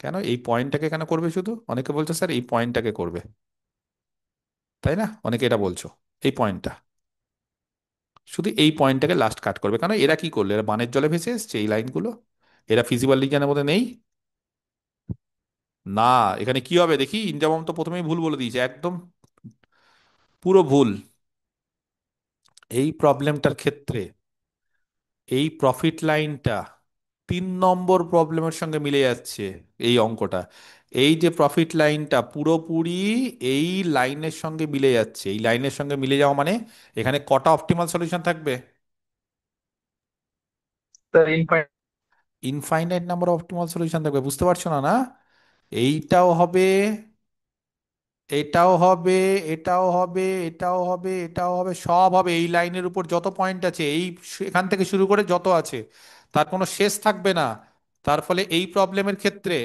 কেন এই পয়েন্টটাকে কেন করবে? শুধু অনেকে বলছে স্যার এই পয়েন্টটাকে করবে, তাই না? অনেকে এটা বলছো, এই পয়েন্টটা, শুধু এই পয়েন্টটাকে লাস্ট কাট করবে। কেন? এরা কি করলো? এরা বানের জলে ভেসে এসছে এই লাইনগুলো? এরা ফিজিবল রিজিয়নের মধ্যে নেই? না। এখানে কি হবে দেখি, ইনজামাম তো প্রথমেই ভুল বলে দিয়েছে, একদম পুরো ভুল। এই প্রবলেমটার ক্ষেত্রে এই প্রফিট লাইনটা 3 নম্বর প্রবলেমের সঙ্গে মিলে যাচ্ছে। এই অঙ্কটা, এই যে প্রফিট লাইনটা পুরোপুরি এই লাইনের সঙ্গে মিলে যাচ্ছে। এই লাইনের সঙ্গে মিলে যাওয়া মানে এখানে কটা অপটিমাল সলিউশন থাকবে? Sir infinite. Infinite number of optimal solution থাকবে। বুঝতে পারছো না? না, এইটাও হবে এটাও হবে, এটাও হবে, এটাও হবে, এটাও হবে, সব হবে। এই লাইনের উপর যত পয়েন্ট আছে, এই এখান থেকে শুরু করে যত আছে, তার কোনো শেষ থাকবে না। তার ফলে এই প্রবলেমের ক্ষেত্রে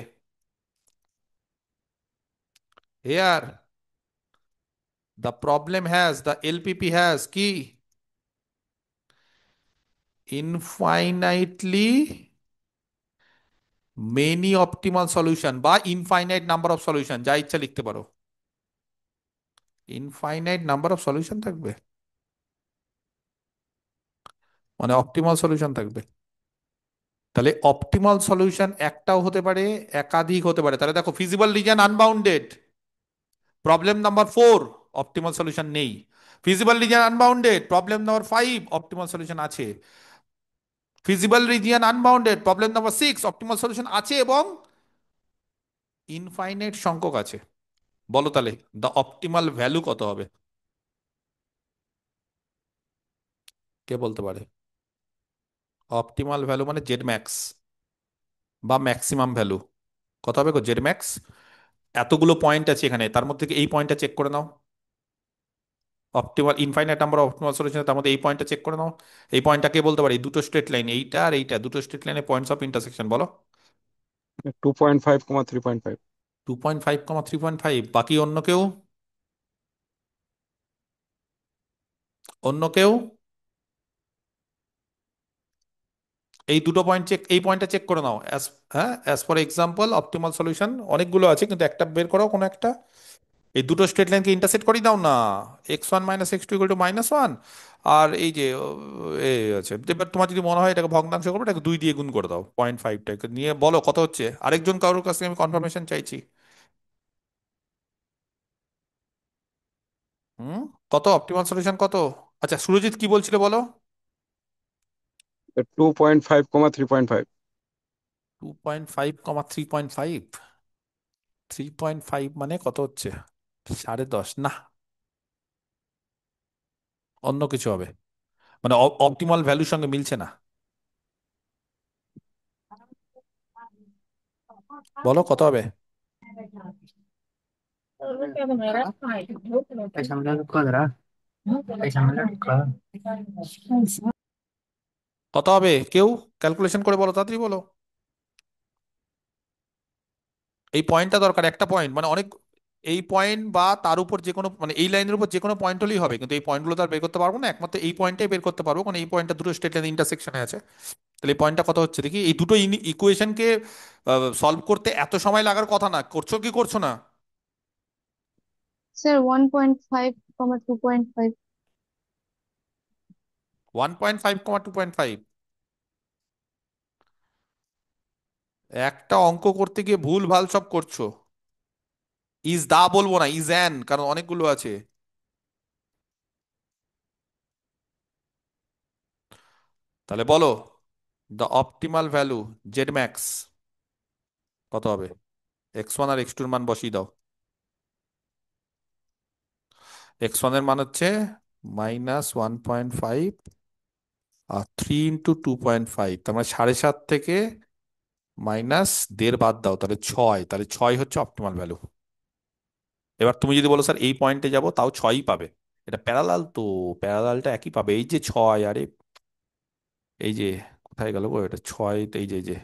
here the problem has, the LPP has কি ইনফাইনাইটলি মেনি অপটিমাল সলিউশন, বা ইনফাইনাইট নাম্বার অফ সলিউশন, যা ইচ্ছা লিখতে পারো। ইনফাইনাইট নাম্বার অফ সলিউশন থাকবে, মানে অপটিমাল সলিউশন থাকবে। তাহলে অপটিমাল সলিউশন একটাও হতে পারে, একাধিক হতে পারে। তাহলে দেখো, feasible region unbounded, problem number 4, optimal solution নেই। Feasible region unbounded, problem number 5, optimal solution আছে। Feasible region unbounded, problem number 6, optimal solution আছে এবং ইনফাইনাইট সংখ্যক আছে। বলো তাহলে দ্য অপটিমাল ভ্যালু কত হবে? কে বলতে পারে? অপটিমাল ভ্যালু মানে জেড ম্যাক্স বা ম্যাক্সিমাম ভ্যালু কত হবে গো? Z max. এতগুলো পয়েন্ট আছে এখানে, তার মধ্যে থেকে এই পয়েন্টটা চেক করে নাও। Optimal infinite number of optimal solution, তার মধ্যে এই পয়েন্টটা চেক করে নাও। এই পয়েন্টটা কে বলতে পারে? এই দুটো স্ট্রেট লাইন, এইটা আর এইটা, দুটো স্ট্রেট লাইনের পয়েন্টস অফ ইন্টারসেকশন বলো। 2.5, 3.5। 2.5, 3.5। বাকি অন্য কেউ? অন্য কেউ? এই দুটো পয়েন্ট চেক, এই পয়েন্টটা চেক করে নাও। হ্যাঁ, as for example optimal solution অনেকগুলো আছে, কিন্তু একটা বের করো কোনো একটা। এই দুটো স্ট্রেট লাইনকে ইন্টারসেক্ট করিয়ে দাও না। x1 - x2 = -1। আর এই যে এ আছে, এবার তোমার যদি মনে হয় এটাকে ভগ্নাংশ করবে, এটাকে 2 দিয়ে গুণ করে দাও, 0.5টাকে নিয়ে বলো কত হচ্ছে। আরেকজন কারোর কাছ থেকে আমি কনফার্মেশন চাইছি। হুম, কত অপটিমাল সলিউশন কত? আচ্ছা, সুরজিৎ কি বলছিলে বলো। 2.5, 3.5। 2.5, 3.5। 3.5 মানে কত হচ্ছে? 10.5 না, অন্য কিছু হবে, মানে অপটিমাল ভ্যালুর সঙ্গে মিলছে না। বলো কত হবে? কত হবে? কেউ ক্যালকুলেশন করে বলো, তাড়াতাড়ি বলো। এই পয়েন্টটা দরকার, একটা পয়েন্ট মানে অনেক। এই পয়েন্ট বা তার উপর যে কোনো, মানে এই লাইনের উপর যে কোনো পয়েন্ট হলেই হবে, কিন্তু এই পয়েন্টগুলো তো আর বের করতে পারবো না, একমাত্র এই পয়েন্টটাই বের করতে পারবো, কারণ এই পয়েন্টটা দুটো স্টেট লাইন ইন্টারসেকশনে আছে। তাহলে এই পয়েন্টটা কত হচ্ছে দেখি। এই দুটো ইকুয়েশনকে সলভ করতে এত সময় লাগার কথা না, করছো কি করছো না? স্যার 1.5, 2.5। 1.5, 2.5। একটা অঙ্ক করতে গিয়ে ভুল ভাল সব করছো। ইজ দা বলবো না, ইজ অ্যান, কারণ অনেকগুলো আছে। তাহলে বলো the optimal value Z max কত হবে? x1 আর x2 এর মান বসিয়ে দাও। x1 এর মান হচ্ছে -1.5, আর 3 × 2.5, তার মানে 7.5 থেকে -1.5 বাদ দাও, তাহলে 6। তাহলে 6 হচ্ছে অপটিমাল ভ্যালু। এবার তুমি যদি বলো স্যার এই পয়েন্টে যাব, তাও 6ই পাবে। এটা প্যারালাল তো, প্যারালালটা একই পাবে। এই যে 6, আরে এই যে কোথায় গেল গো এটা 6, এই যে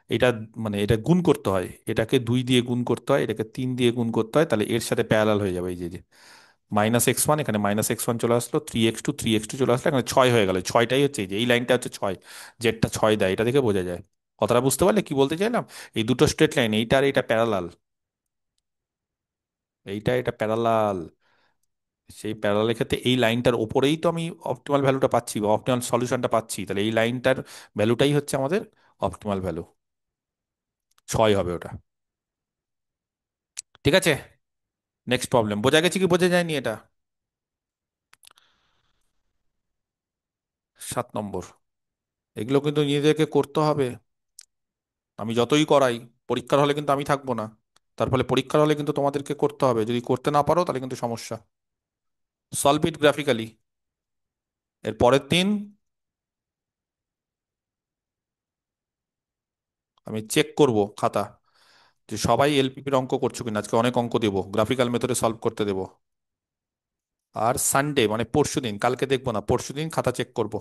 এটা, মানে এটা গুণ করতে হয়, এটাকে 2 দিয়ে গুণ করতে হয়, এটাকে 3 দিয়ে গুণ করতে হয়, তাহলে এর সাথে প্যারালাল হয়ে যাবে। এই যে -x1, এখানে -x1 চলে আসলো, 3x2 চলে আসলো, এখানে 6 হয়ে গেল। 6টাই হচ্ছে এই যে এই লাইনটা হচ্ছে 6, যেটা 6 দেয়, এটা দেখে বোঝা যায়। কথাটা বুঝতে পারলে কি বলতে চাইলাম? এই দুটো স্ট্রেট লাইন, এইটা আর এটা প্যারালাল, এটা প্যারালাল। সেই প্যারালালের ক্ষেত্রে এই লাইনটার ওপরেই তো আমি অপটিমাল ভ্যালুটা পাচ্ছি বা অপটিমাল সলিউশনটা পাচ্ছি, তাহলে এই লাইনটার ভ্যালুটাই হচ্ছে আমাদের অপটিমাল ভ্যালু। 6 হবে ওটা। ঠিক আছে, নেক্সট প্রবলেম। বোঝা গেছে কি বোঝা যায়নি এটা? 7 নম্বর। এগুলো কিন্তু নিজেদেরকে করতে হবে। আমি যতই করাই, পরীক্ষার হলে কিন্তু আমি থাকবো না। তার ফলে পরীক্ষার হলে কিন্তু তোমাদেরকে করতে হবে। যদি করতে না পারো তাহলে কিন্তু সমস্যা। Solve it graphically. এর পরের দিন আমি চেক করব খাতা, যে সবাই এলপিপির অঙ্ক করছো কিনা, আজকে অনেক অঙ্ক দেবো, গ্রাফিক্যাল মেথডে সলভ করতে দেবো। আর সানডে মানে পরশুদিন, কালকে দেখবো না, পরশুদিন খাতা চেক করব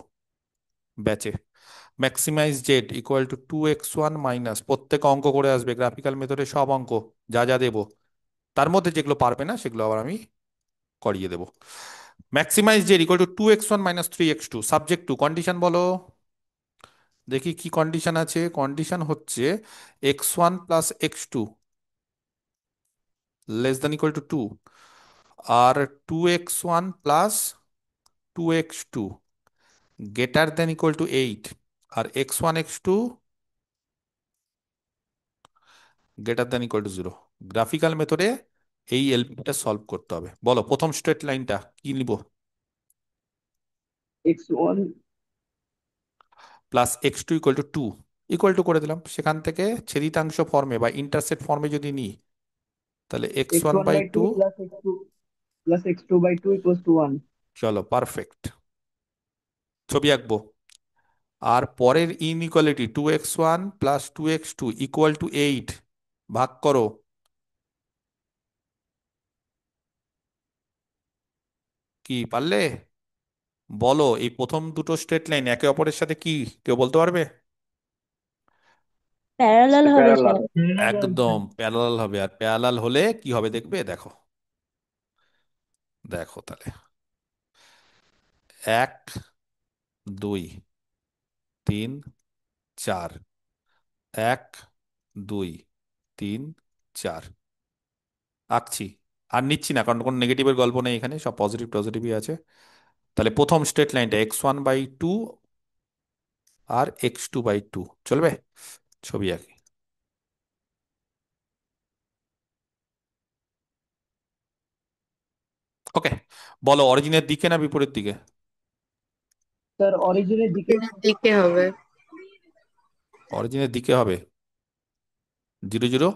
ব্যাচে। Maximize Z equal to 2x1 minus, প্রত্যেক অঙ্ক করে আসবে গ্রাফিক্যাল মেথডে, সব অঙ্ক যা যা দেবো, তার মধ্যে যেগুলো পারবে না সেগুলো আবার আমি করিয়ে দেবো। Maximize Z equal to 2x1 minus 3x2, subject to, condition বলো দেখি কি কন্ডিশন আছে। কন্ডিশন হচ্ছে x1 plus x2 less than equal to 2, আর 2x1 plus 2x2 greater than equal to 8, আর x1 x2 greater than equal to 0। Graphical মেথডে এই এলপিটা solve করতে হবে। বলো প্রথম স্ট্রেট লাইনটা কি নিব? x1 plus x2 equal to 2, equal two করে দিলাম, সেখান থেকে ছেদিতাংশ ফর্মে বা ইন্টারসেক্ট ফর্মে যদি নিই তাহলে x1 x1 by by 2। 2 plus x2 plus x2 by 2 equals to 1. চলো পারফেক্ট, ছবি আঁকবো। আর পরের inequality 2x1 plus 2x2 equal to 8, ভাগ করো। কি পারলে? বলো এই প্রথম দুটো স্ট্রেট লাইন একে অপরের সাথে কি, কেউ বলতে পারবে? প্যারালাল হবে প্যারালাল। স্যার। একদম প্যারালাল হবে, আর প্যারালাল হলে কি হবে দেখবে, দেখো দেখো তাহলে 1 2 3 4, 1 2 3 4 আঁকছি। আর নিচ্ছি না কারণ কোনো নেগেটিভের গল্প নেই এখানে, সব পজিটিভ পজিটিভই আছে। তাহলে প্রথম স্ট্রেট লাইনটা x1/2 আর x2/2 চলবে। ছবি আঁকি। ওকে, বলো অরিজিনের দিকে না বিপরীত দিকে? স্যার অরিজিনের দিকে। দিকে হবে। অরিজিনের দিকে হবে। 0 0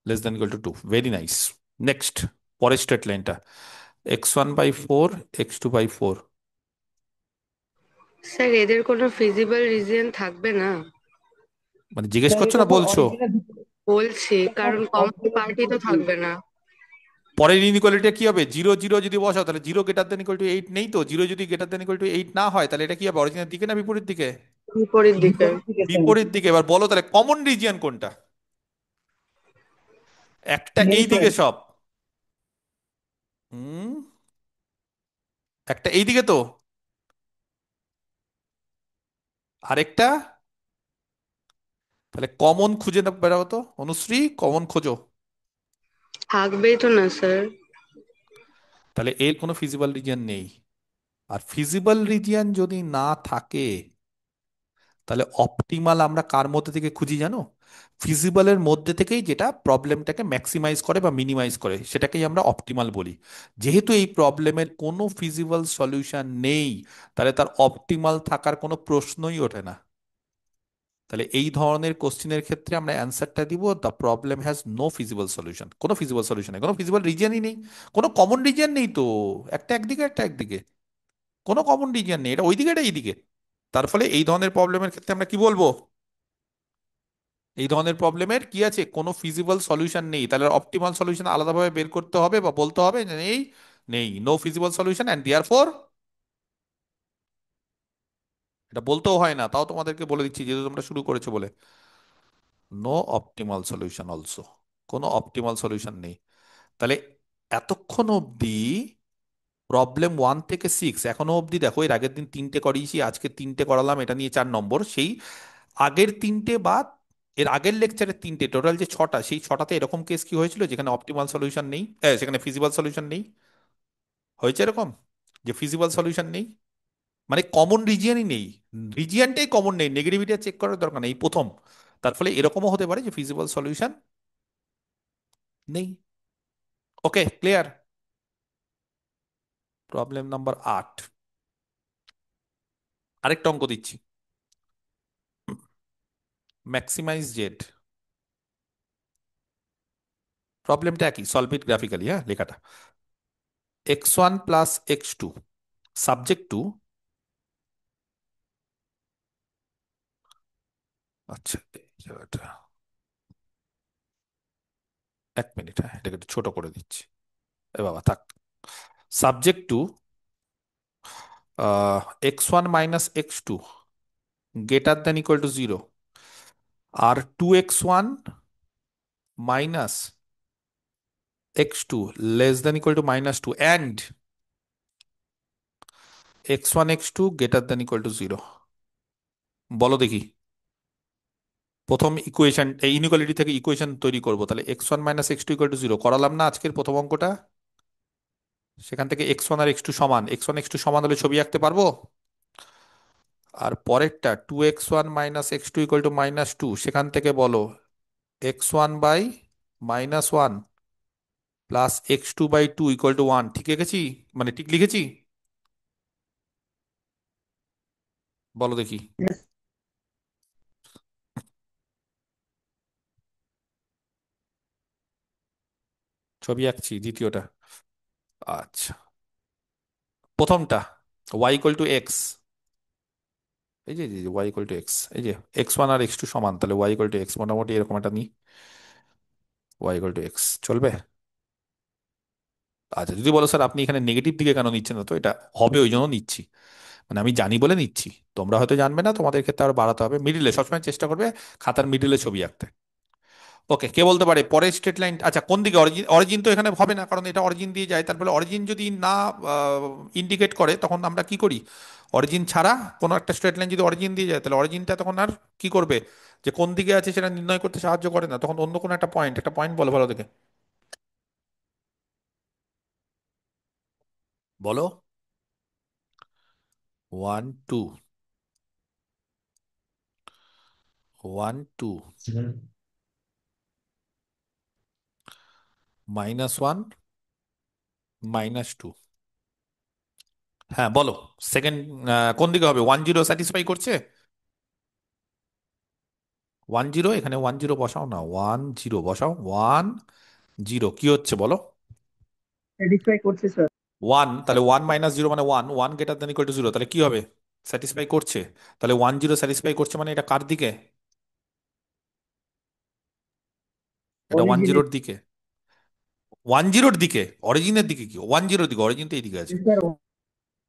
less than equal to 2, very nice. Next, পরের স্ট্রেট লাইনটা x1/4 x2/4। স্যার এদের কোনো ফিজিবল রিজন থাকবে না? মানে জিজ্ঞেস স্যার করছো এটা না তো বলছো? অরিজিনের দিকে। বলছি স্যার কারণ কমন অরিজিনের পার্টি তো বিপরীত দিক। থাকবে না। পরের ইনইকুয়ালিটি কি হবে? 0 0 যদি বসাও তাহলে 0 গ্রেটার দেন ইকুয়াল টু 8 নেই তো, 0 যদি গ্রেটার দেন ইকুয়াল টু 8 না হয় তাহলে এটা কি হবে, অরিজিনের দিকে না বিপরীত দিকে? বিপরীত দিকে। বিপরীত দিকে স্যার। বিপরীত দিকে। এবার বলো তাহলে কমন রিজিয়ন কোনটা? একটা নেই এই স্যার। দিকে সব, হুম, একটা এই দিকে তো, আরেকটা, তাহলে কমন খুঁজে বেরাও তো অনুশ্রী, কমন খোঁজো। থাকবেই তো না স্যার। তাহলে এর কোনো ফিজিবল রিজিয়ন নেই। আর ফিজিবল রিজিয়ন যদি না থাকে তাহলে অপটিমাল আমরা কার মধ্যে থেকে খুঁজি জানো? ফিজিবলের মধ্যে থেকেই, যেটা প্রবলেমটাকে ম্যাক্সিমাইজ করে বা মিনিমাইজ করে সেটাকেই আমরা অপটিমাল বলি। যেহেতু এই প্রবলেমের কোনো ফিজিবল সলিউশন নেই তাহলে তার অপটিমাল থাকার কোনো প্রশ্নই ওঠে না। তাহলে এই ধরনের কোশ্চেনের ক্ষেত্রে আমরা অ্যান্সারটা দিব the problem has no feasible solution. কোনো ফিজিবল সলিউশন নেই, কোনো ফিজিবল রিজিয়নই নেই, কোনো কমন রিজিয়ন নেই তো। একটা একদিকে একটা একদিকে, কোনো কমন রিজিয়ন নেই, এটা ওইদিকে এটা এইদিকে। তার ফলে এই ধরনের প্রবলেমের ক্ষেত্রে আমরা কি বলবো? এই ধরনের প্রবলেমের কি আছে, কোনো ফিজিবল সলিউশন নেই, তাহলে অপটিমাল সলিউশন আলাদাভাবে বের করতে হবে বা বলতে হবে যে নেই, নেই, no feasible solution and therefore, এটা বলতেও হয় না তাও তোমাদেরকে বলে দিচ্ছি যেহেতু তোমরা শুরু করেছো বলে, নো অপটিমাল সলিউশন অলসো, কোনো অপটিমাল সলিউশন নেই। তাহলে এতক্ষণ অবধি প্রবলেম 1 থেকে 6 এখনো অবধি দেখো, এর আগের দিন 3টে করিয়েছি, আজকে 3টে করালাম, এটা নিয়ে 4 নম্বর। সেই আগের 3টে বা এর আগের লেকচারের 3টে, টোটাল যে 6টা, সেই 6টাতে এরকম কেস কি হয়েছিল যেখানে অপটিমাল সলিউশন নেই, সেখানে ফিজিবল সলিউশন নেই, হয়েছে এরকম যে ফিজিবল সলিউশন নেই, মানে কমন রিজিয়নই নেই, রিজিয়নটাই কমন নেই, নেগেটিভিটি চেক করার দরকার নেই, এই প্রথম। তার ফলে এরকমও হতে পারে যে ফিজিবল সলিউশন নেই। ওকে, ক্লিয়ার? প্রবলেম নাম্বার 8, আরেকটা অঙ্ক দিচ্ছি। ম্যাক্সিমাইজ জেড, প্রবলেমটা একই, সলভ ইট গ্রাফিক্যালি, হ্যাঁ লেখাটা x1 plus x2 subject two, আচ্ছা এই জায়গাটা, এক মিনিট, হ্যাঁ এটাকে একটু ছোট করে দিচ্ছি। এ বাবা থাক। Subject to x1 minus x2 greater than equal to 0, আর 2x1 minus x2 less than equal to -2 and x1 x2 greater than equal to 0। বলো দেখি, প্রথম ইকুয়েশন এই ইনইকুয়ালিটি থেকে ইকুয়েশন তৈরি করব, তাহলে x1 minus x2 equal to 0 করালাম না আজকের প্রথম অঙ্কটা? সেখান থেকে x1 আর x2 সমান, x1 x2 সমান হলে ছবি আঁকতে পারবো। আর পরেরটা 2x1 minus x2 equal to -2, সেখান থেকে বলো x1 by -1 plus x2 by 2 equal to 1। ঠিক লিখেছি? মানে ঠিক লিখেছি? বলো দেখি। Yes, ছবি আঁকছি দ্বিতীয়টা। আচ্ছা, প্রথমটা y ইকুয়াল টু এক্স, এই যে y ইকুয়াল টু এক্স, এই যে x1 আর x2 সমান, তাহলে y ইকুয়াল টু এক্স, মোটামুটি এরকম একটা নিই, y ইকুয়াল টু এক্স চলবে। আচ্ছা, যদি বলো স্যার আপনি এখানে নেগেটিভ দিকে কেন নিচ্ছেন না, তো এটা হবে ওই জন্য নিচ্ছি, মানে আমি জানি বলে নিচ্ছি, তোমরা হয়তো জানবে না, তোমাদের ক্ষেত্রে আরো বাড়াতে হবে। মিডিলে সবসময় চেষ্টা করবে খাতার মিডিলে ছবি আঁকতে। ওকে, কে বলতে পারে পরের স্ট্রেট লাইন? আচ্ছা, কোন দিকে অরিজিন? অরিজিন তো এখানে হবে না, কারণ এটা অরিজিন দিয়ে যায়। তারপরে অরিজিন যদি না ইন্ডিকেট করে তখন আমরা কি করি? অরিজিন ছাড়া কোনো একটা স্ট্রেট লাইন যদি অরিজিন দিয়ে যায়, তাহলে অরিজিনটা তখন আর কি করবে, যে কোন দিকে আছে সেটা নির্ণয় করতে সাহায্য করে না, তখন অন্য কোনো একটা পয়েন্ট বলো ভালো দেখে, বলো। 1 2, 1 2, -1 -2। হ্যাঁ বলো, সেকেন্ড কোন দিকে হবে? 1 0 স্যাটিসফাই করছে? 1 0, এখানে 1 0 বসাও না, 1 0 বসাও, 1 0 কি হচ্ছে বলো? satisfy করছে স্যার। 1, তাহলে 1 - 0 মানে 1, 1 গ্রেটার দ্যান ইকুয়াল টু 0, তাহলে কি হবে? স্যাটিসফাই করছে। তাহলে 1 0 স্যাটিসফাই করছে মানে এটা কার দিকে? এটা ওয়ান অরিজিন। জিরোর দিকে। 1 0-র দিকে? অরিজিনের দিকে কি? 1 0-র দিকে, অরিজিন তো এইদিকে আছে। স্যার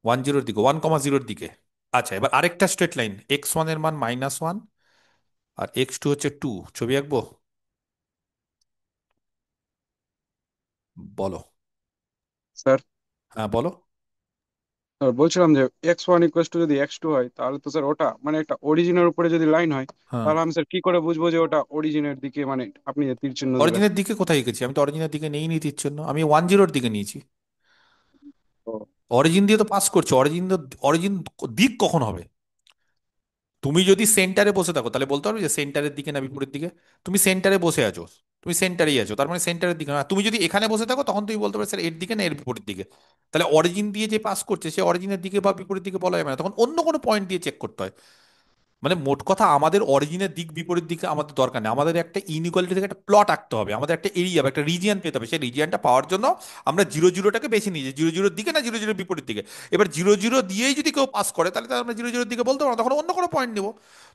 1 0-র দিকে, 1 0-র দিকে। আচ্ছা, এবার আরেকটা স্ট্রেট লাইন, x1 এর মান -1 আর x2 হচ্ছে 2, ছবি আঁকবো, বলো। স্যার হ্যাঁ বলো। বলছিলাম যে x1 ইকুয়াল টু যদি x2 হয়, তাহলে তো স্যার ওটা মানে একটা অরিজিনের উপরে যদি লাইন হয়, হ্যাঁ, তাহলে আমি স্যার কি করে বুঝবো যে ওটা অরিজিনের দিকে, মানে আপনি যে তীর চিহ্ন দিলেন? অরিজিনের দিকে কোথায় এঁকেছি? আমি তো অরিজিনের দিকে নেই নীতির জন্য, আমি 1 0-র দিকে নিয়েছি। ও, অরিজিন দিয়ে তো পাস করছো, অরিজিন দিক কখন হবে? তুমি যদি সেন্টারে বসে থাকো তাহলে বলতে পারবে যে সেন্টারের দিকে না বিপরীত দিকে? তুমি সেন্টারে বসে আছো, তুমি সেন্টারেই আছো, তার মানে সেন্টারের দিকে না। তুমি যদি এখানে বসে থাকো তখন তুমি বলতে পারো স্যার এর দিকে না এর বিপরীত দিকে। তাহলে অরিজিন দিয়ে যে পাস করছে সে অরিজিনের দিকে বা বিপরীত দিকে বলা যাবে না, তখন অন্য কোনো পয়েন্ট দিয়ে চেক করতে হয়। মানে মোট কথা, আমাদের অরিজিনের দিক বিপরীত দিকে আমাদের দরকার নেই, আমাদের একটা ইনইকুয়ালিটি থেকে একটা প্লট আঁকতে হবে, আমাদের একটা এরিয়া বা একটা রিজিয়ন পেতে হবে। সেই রিজিয়নটা পাওয়ার জন্য আমরা 0 0টাকে বেছে নিই, যে 0 0-র দিকে না 0 0-র বিপরীত দিকে। এবার 0 0 দিয়েই যদি কেউ পাস করে তাহলে তো আমরা 0 0-র দিকে বলতে পারবো না, তখন অন্য কোনো পয়েন্ট নেবো।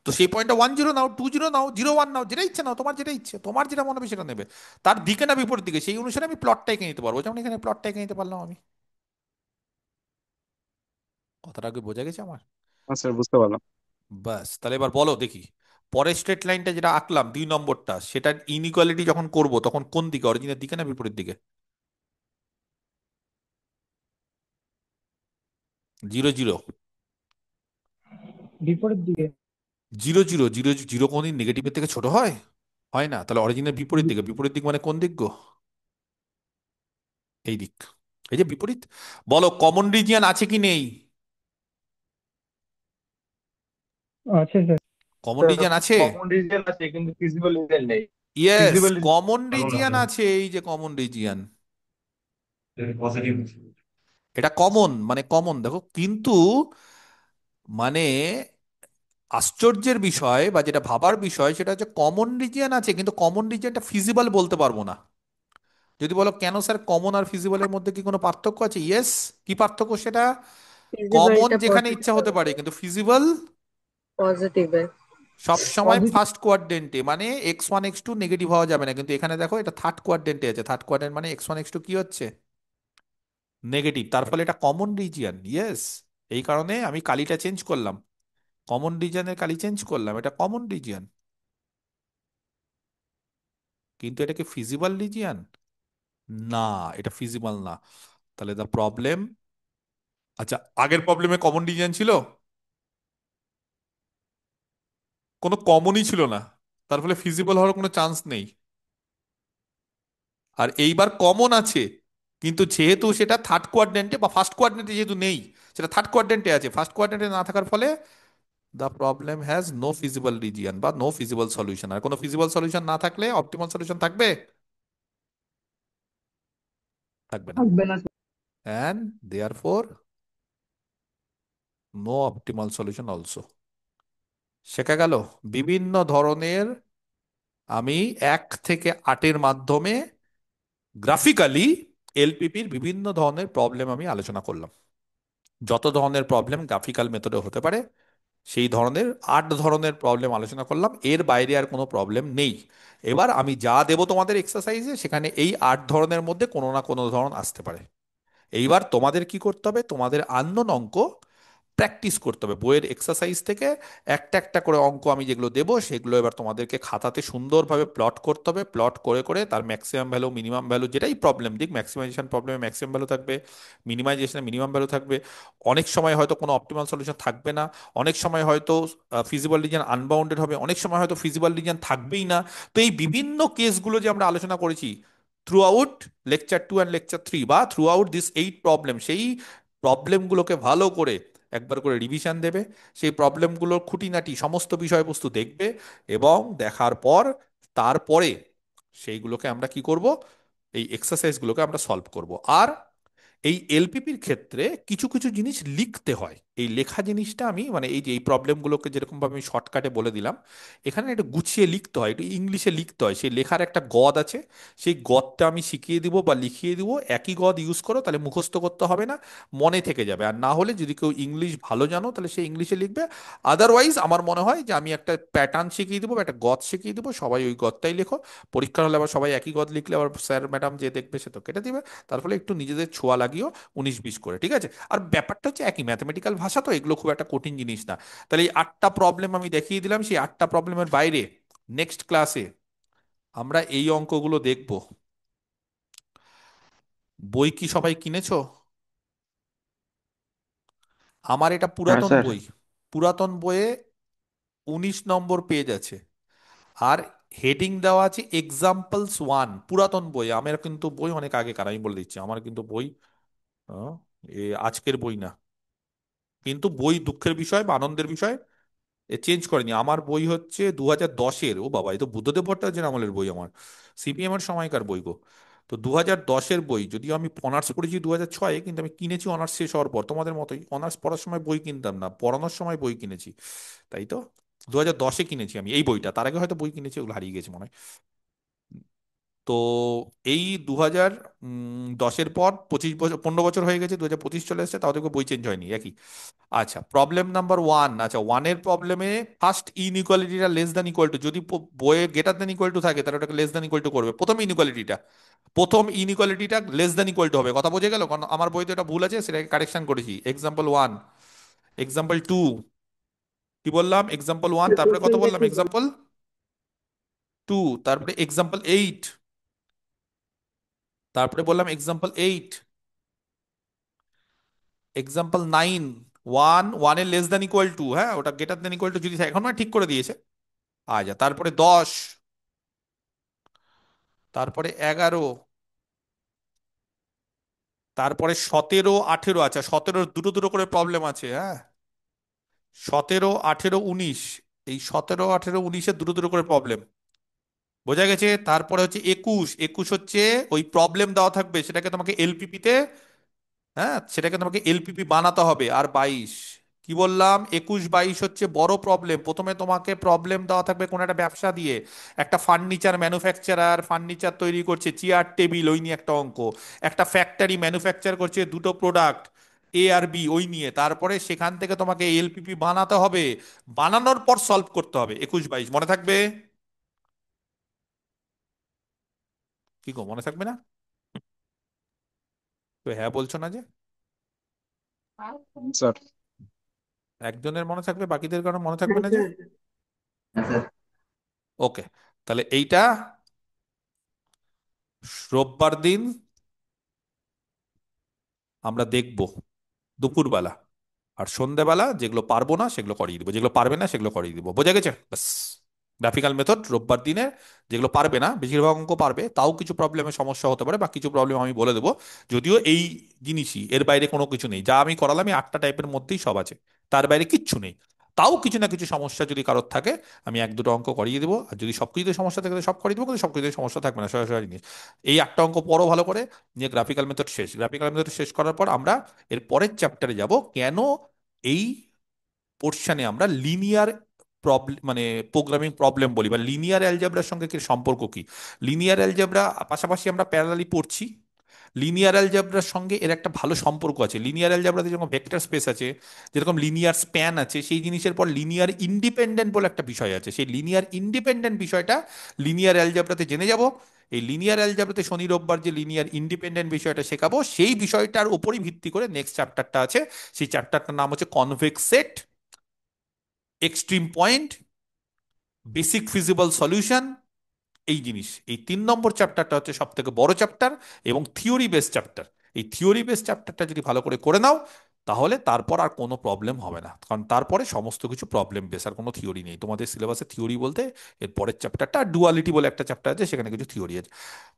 তো সেই পয়েন্টটা 1 0 নাও, 2 0 নাও, 0 1 নাও, যেটা ইচ্ছে নাও, তোমার যেটা ইচ্ছে, তোমার যেটা মনে হবে সেটা নেবে। তার দিকে না বিপরীত দিকে সেই অনুসারে আমি প্লটটা এঁকে নিতে পারবো, যেমন এখানে প্লটটা এঁকে নিতে পারলাম আমি। কথাটা আগে বোঝা গেছে আমার? হ্যাঁ স্যার, বুঝতে পারলাম। ব্যাস, তাহলে এবার বলো দেখি, পরের স্ট্রেট লাইনটা যেটা আঁকলাম 2 নম্বরটা, সেটার ইনইকুয়ালিটি যখন করব তখন কোন দিকে, অরিজিনের দিকে না বিপরীত দিকে? 0 0, বিপরীত দিকে। 0 0 0 0 কোনদিন নেগেটিভের থেকে ছোট হয়? হয় না, তাহলে অরিজিনের বিপরীত দিকে, বিপরীত দিক মানে কোন দিক গো? এই দিক, এই যে বিপরীত। বলো কমন রিজিয়ন আছে কি নেই? আচ্ছা স্যার। কমন রিজিয়ন আছে। কমন রিজন আছে কিন্তু ফিজিবল রিজন নেই। ইয়েস, ফিজিবল কমন ভালো রিজিয়ন লাগে, আছে, এই যে কমন রিজিয়ন। পজিটিভ। এটা কমন, মানে কমন দেখো, কিন্তু মানে আশ্চর্যের বিষয় বা যেটা ভাবার বিষয় সেটা হচ্ছে কমন রিজিয়ন আছে, কিন্তু কমন রিজিয়নটা ফিজিবল বলতে পারবো না। যদি বলো কেন স্যার, কমন আর ফিজিবলের মধ্যে কি কোনো পার্থক্য আছে? ইয়েস। কি পার্থক্য সেটা? কমন ফিজিবলটা যেখানে পজিটিভ ইচ্ছা হতে পারে, কিন্তু ফিজিবল পজিটিভে। সব সময় Positive. ফার্স্ট কোয়াড্রেন্টে, মানে x1 x2 নেগেটিভ হওয়া যাবে না, কিন্তু এখানে দেখো এটা থার্ড কোয়াড্রেন্টে আছে, থার্ড কোয়াড্রেন্ট মানে x1 x2 কি হচ্ছে, নেগেটিভ, তার ফলে এটা কমন রিজিয়ন। ইয়েস, এই কারণে আমি কালিটা চেঞ্জ করলাম, কমন রিজিয়নের কালি চেঞ্জ করলাম, এটা কমন রিজিয়ন। কিন্তু এটা কি ফিজিবল রিজিয়ন? না, এটা ফিজিবল না। তাহলে দা প্রবলেম, আচ্ছা আগের প্রবলেমে কমন রিজিয়ন ছিল, কোনো কমনই ছিল না, তার ফলে ফিজিবল হওয়ার কোনো চান্স নেই। আর এইবার কমন আছে, কিন্তু যেহেতু সেটা থার্ড কোয়াড্রেন্টে বা ফার্স্ট কোয়াড্রেন্টে যেহেতু নেই, সেটা থার্ড কোয়াড্রেন্টে আছে, ফার্স্ট কোয়াড্রেন্টে না থাকার ফলে the problem has no feasible region বা নো ফিজিবল সলিউশন। আর কোনো ফিজিবল সলিউশন না থাকলে অপটিমাল সলিউশন থাকবে? থাকবে না। থাকবে না। And therefore no optimal solution also. শেখা গেল বিভিন্ন ধরনের, আমি 1 থেকে 8-এর মাধ্যমে গ্রাফিক্যালি এলপিপির বিভিন্ন ধরনের প্রবলেম আমি আলোচনা করলাম। যত ধরনের প্রবলেম গ্রাফিক্যাল মেথডে হতে পারে সেই ধরনের 8 ধরনের প্রবলেম আলোচনা করলাম, এর বাইরে আর কোনো প্রবলেম নেই। এবার আমি যা দেবো তোমাদের এক্সারসাইজে, সেখানে এই 8 ধরনের মধ্যে কোনো না কোনো ধরন আসতে পারে। এইবার তোমাদের কি করতে হবে, তোমাদের আননোন অঙ্ক প্র্যাকটিস করতে হবে বইয়ের এক্সারসাইজ থেকে। একটা একটা করে অঙ্ক আমি যেগুলো দেবো সেগুলো এবার তোমাদেরকে খাতাতে সুন্দরভাবে প্লট করতে হবে, প্লট করে করে তার ম্যাক্সিমাম ভ্যালু মিনিমাম ভ্যালু, যেটাই প্রবলেম দিক, ম্যাক্সিমাইজেশন প্রবলেমে ম্যাক্সিমাম ভ্যালু থাকবে, মিনিমাইজেশনে মিনিমাম ভ্যালু থাকবে। অনেক সময় হয়তো কোনো অপটিমাল সলিউশন থাকবে না, অনেক সময় হয়তো ফিজিবল রিজন আনবাউন্ডেড হবে, অনেক সময় হয়তো ফিজিবল রিজন থাকবেই না। তো এই বিভিন্ন কেসগুলো যে আমরা আলোচনা করেছি through out lecture 2 and lecture 3, বা থ্রু আউট দিস 8 প্রবলেম, সেই প্রবলেমগুলোকে ভালো করে একবার করে রিভিশন দেবে, সেই প্রবলেমগুলোর খুঁটিনাটি সমস্ত বিষয়বস্তু দেখবে, এবং দেখার পর তারপরে সেইগুলোকে আমরা কি করব, এই এক্সারসাইজগুলোকে আমরা সলভ করব। আর এই এলপিপির ক্ষেত্রে কিছু কিছু জিনিস লিখতে হয়, এই লেখা জিনিসটা আমি মানে এই যে এই প্রবলেমগুলোকে যেরকমভাবে আমি শর্টকাটে বলে দিলাম, এখানে একটু গুছিয়ে লিখতে হয়, একটু ইংলিশে লিখতে হয়, সেই লেখার একটা গদ আছে, সেই গদটা আমি শিখিয়ে দিব বা লিখিয়ে দিব, একই গদ ইউজ করো, তাহলে মুখস্থ করতে হবে না, মনে থেকে যাবে। আর না হলে যদি কেউ ইংলিশ ভালো জানো তাহলে সে ইংলিশে লিখবে, আদারওয়াইজ আমার মনে হয় যে আমি একটা প্যাটার্ন শিখিয়ে দেবো বা একটা গদ শিখিয়ে দেবো, সবাই ওই গদটাই লেখো। পরীক্ষার হলে আবার সবাই একই গদ লিখলে আবার স্যার ম্যাডাম যে দেখবে সে তো কেটে দিবে। তার ফলে একটু নিজেদের ছোঁয়া লাগিও, 19-20 করে, ঠিক আছে? আর ব্যাপারটা হচ্ছে একই ম্যাথমেটিক্যাল ভাষা, তো এগুলো খুব একটা কঠিন জিনিস না। তাহলে এই 8টা প্রবলেম আমি দেখিয়ে দিলাম, সেই 8টা প্রবলেমের বাইরে নেক্সট ক্লাসে আমরা এই অঙ্কগুলো দেখব। বই কি সবাই কিনেছো? আমার এটা হ্যাঁ পুরাতন স্যার। বই, পুরাতন বইয়ে 19 নম্বর পেজ আছে, আর হেডিং দেওয়া আছে এক্সাম্পলস 1, পুরাতন বই। আমার কিন্তু বই অনেক আগেকার, আমি বলে দিচ্ছি, আমার কিন্তু বই আহ, আজকের বই না, কিন্তু বই দুঃখের বিষয় বা আনন্দের বিষয় চেঞ্জ করেনি। আমার বই হচ্ছে 2010-এর, ও বাবা, এই তো বুদ্ধদেব ভট্টাচার্যের আমলের বই, আমার সিপিএম এর সময়কার বই গো। তো 2010-এর বই, যদিও আমি অনার্স পড়েছি 2006-এ, কিন্তু আমি কিনেছি অনার্স শেষ হওয়ার পর, তোমাদের মতোই অনার্স পড়ার সময় বই কিনতাম না, পড়ানোর সময় বই কিনেছি। তাই তো 2010-এ কিনেছি আমি এই বইটা, তার আগে হয়তো বই কিনেছি, ওগুলো হারিয়ে গেছে মনে হয়। তো এই 2010-এর পর 25 বছর, 15 বছর হয়ে গেছে, 2025 চলে এসেছে, তাও দেখো বই চেঞ্জ হয়নি, একই। আচ্ছা, প্রবলেম নাম্বার 1, আচ্ছা 1-এর প্রবলেমে ফার্স্ট ইনইকুয়ালিটিটা লেস দ্যান ইকুয়াল টু, যদি বইয়ে গ্রেটার দ্যান ইকুয়াল টু থাকে তাহলে ওটাকে লেস দ্যান ইকুয়াল টু করবে। প্রথম ইনইকুয়ালিটিটা লেস দ্যান ইকুয়াল টু হবে, কথা বোঝা গেল? কারণ আমার বইতে এটা ভুল আছে, সেটাকে কারেকশন করেছি। এক্সাম্পল 1, এক্সাম্পল 2, কি বললাম, এক্সাম্পল 1, তারপরে কত বললাম, এক্সাম্পল 2, তারপরে এক্সাম্পল 8, তারপরে বললাম এক্সাম্পল 8, এক্সাম্পল 9। ওয়ানের লেস দ্যান ইকুয়াল টু, হ্যাঁ ওটা গ্রেটার দ্যান ইকুয়াল টু যদি থাকে, এখন না ঠিক করে দিয়েছে। আচ্ছা, তারপরে 10, তারপরে 11, তারপরে 17, 18, আচ্ছা 17-র দুটো দুটো করে প্রবলেম আছে, হ্যাঁ 17, 18, 19, এই 17, 18, 19-এর দুটো দুটো করে প্রবলেম, বোঝা গেছে? তারপরে হচ্ছে 21, 21 হচ্ছে ওই প্রবলেম দেওয়া থাকবে, সেটাকে তোমাকে এলপিপিতে, হ্যাঁ সেটাকে তোমাকে এলপিপি বানাতে হবে। আর 22, কি বললাম, 21, 22 হচ্ছে বড় প্রবলেম। প্রথমে তোমাকে প্রবলেম দেওয়া থাকবে কোন একটা ব্যবসা দিয়ে, একটা ফার্নিচার ম্যানুফ্যাকচারার ফার্নিচার তৈরি করছে, চেয়ার টেবিল, ওই নিয়ে একটা অঙ্ক। একটা ফ্যাক্টরি ম্যানুফ্যাকচার করছে দুটো প্রোডাক্ট, এ আর বি ওই নিয়ে, তারপরে সেখান থেকে তোমাকে এলপিপি বানাতে হবে, বানানোর পর সলভ করতে হবে 21-22, মনে থাকবে? কি গো, মনে থাকবে না? তো হ্যাঁ বলছো না যে? স্যার। একজনের মনে থাকবে, বাকিদের কারো মনে থাকবে না যে? ওকে, তাহলে এইটা রোববার দিন আমরা দেখব দুপুরবেলা, আর সন্ধ্যেবেলা যেগুলো পারবো না সেগুলো করিয়ে দিব, যেগুলো পারবে না সেগুলো করিয়ে দিব। বোঝা গেছে? বাস। গ্রাফিক্যাল মেথড রোববার দিনে, যেগুলো পারবে না, বেশিরভাগ অঙ্ক পারবে, তাও কিছু প্রবলেমের সমস্যা হতে পারে বা কিছু প্রবলেম আমি বলে দেবো। যদিও এই জিনিসই, এর বাইরে কোনো কিছু নেই, যা আমি করালাম এই 8টা টাইপের মধ্যেই সব আছে, তার বাইরে কিচ্ছু নেই। তাও কিছু না কিছু সমস্যা যদি কারোর থাকে আমি 1-2টো অঙ্ক করিয়ে দেবো, আর যদি সব কিছুতে সমস্যা থাকে তাহলে সব করিয়ে দেবো, কিন্তু সব কিছুতে সমস্যা থাকবে না, সরাসরি জিনিস। এই 8টা অঙ্ক পড়ো ভালো করে, নিয়ে গ্রাফিক্যাল মেথড শেষ। গ্রাফিক্যাল মেথড শেষ করার পর আমরা এর পরের চ্যাপ্টারে যাব, কেন এই পোর্শনে আমরা লিনিয়ার প্রবলেম মানে প্রোগ্রামিং প্রবলেম বলি, বা লিনিয়ার অ্যালজেব্রার সঙ্গে কি সম্পর্ক কি। লিনিয়ার অ্যালজেব্রা পাশাপাশি আমরা প্যারালালি পড়ছি, লিনিয়ার অ্যালজেব্রার সঙ্গে এর একটা ভালো সম্পর্ক আছে। লিনিয়ার অ্যালজেব্রাতে যেরকম ভেক্টর স্পেস আছে, যেরকম লিনিয়ার স্প্যান আছে, সেই জিনিসের পর লিনিয়ার ইন্ডিপেন্ডেন্ট বলে একটা বিষয় আছে, সেই লিনিয়ার ইন্ডিপেন্ডেন্ট বিষয়টা লিনিয়ার অ্যালজেব্রাতে জেনে যাব। এই লিনিয়ার অ্যালজেব্রাতে শনি রোববার যে লিনিয়ার ইন্ডিপেন্ডেন্ট বিষয়টা শেখাবো, সেই বিষয়টার উপরই ভিত্তি করে নেক্সট চ্যাপ্টারটা আছে। সেই চ্যাপ্টারটার নাম হচ্ছে convex set, extreme point, basic feasible solution. এই জিনিস, এই 3 নম্বর চ্যাপ্টারটা হচ্ছে সব থেকে বড় চ্যাপ্টার এবং থিওরি বেস চ্যাপ্টার। এই থিওরি বেস চ্যাপ্টারটা যদি ভালো করে করে নাও, তাহলে তারপর আর কোনো প্রবলেম হবে না, কারণ তারপরে সমস্ত কিছু প্রবলেম বেস, আর কোনো থিওরি নেই তোমাদের সিলেবাসে। থিওরি বলতে এর পরের চ্যাপ্টারটা, ডুয়ালিটি বলে একটা চ্যাপ্টার আছে, সেখানে কিছু থিওরি আছে।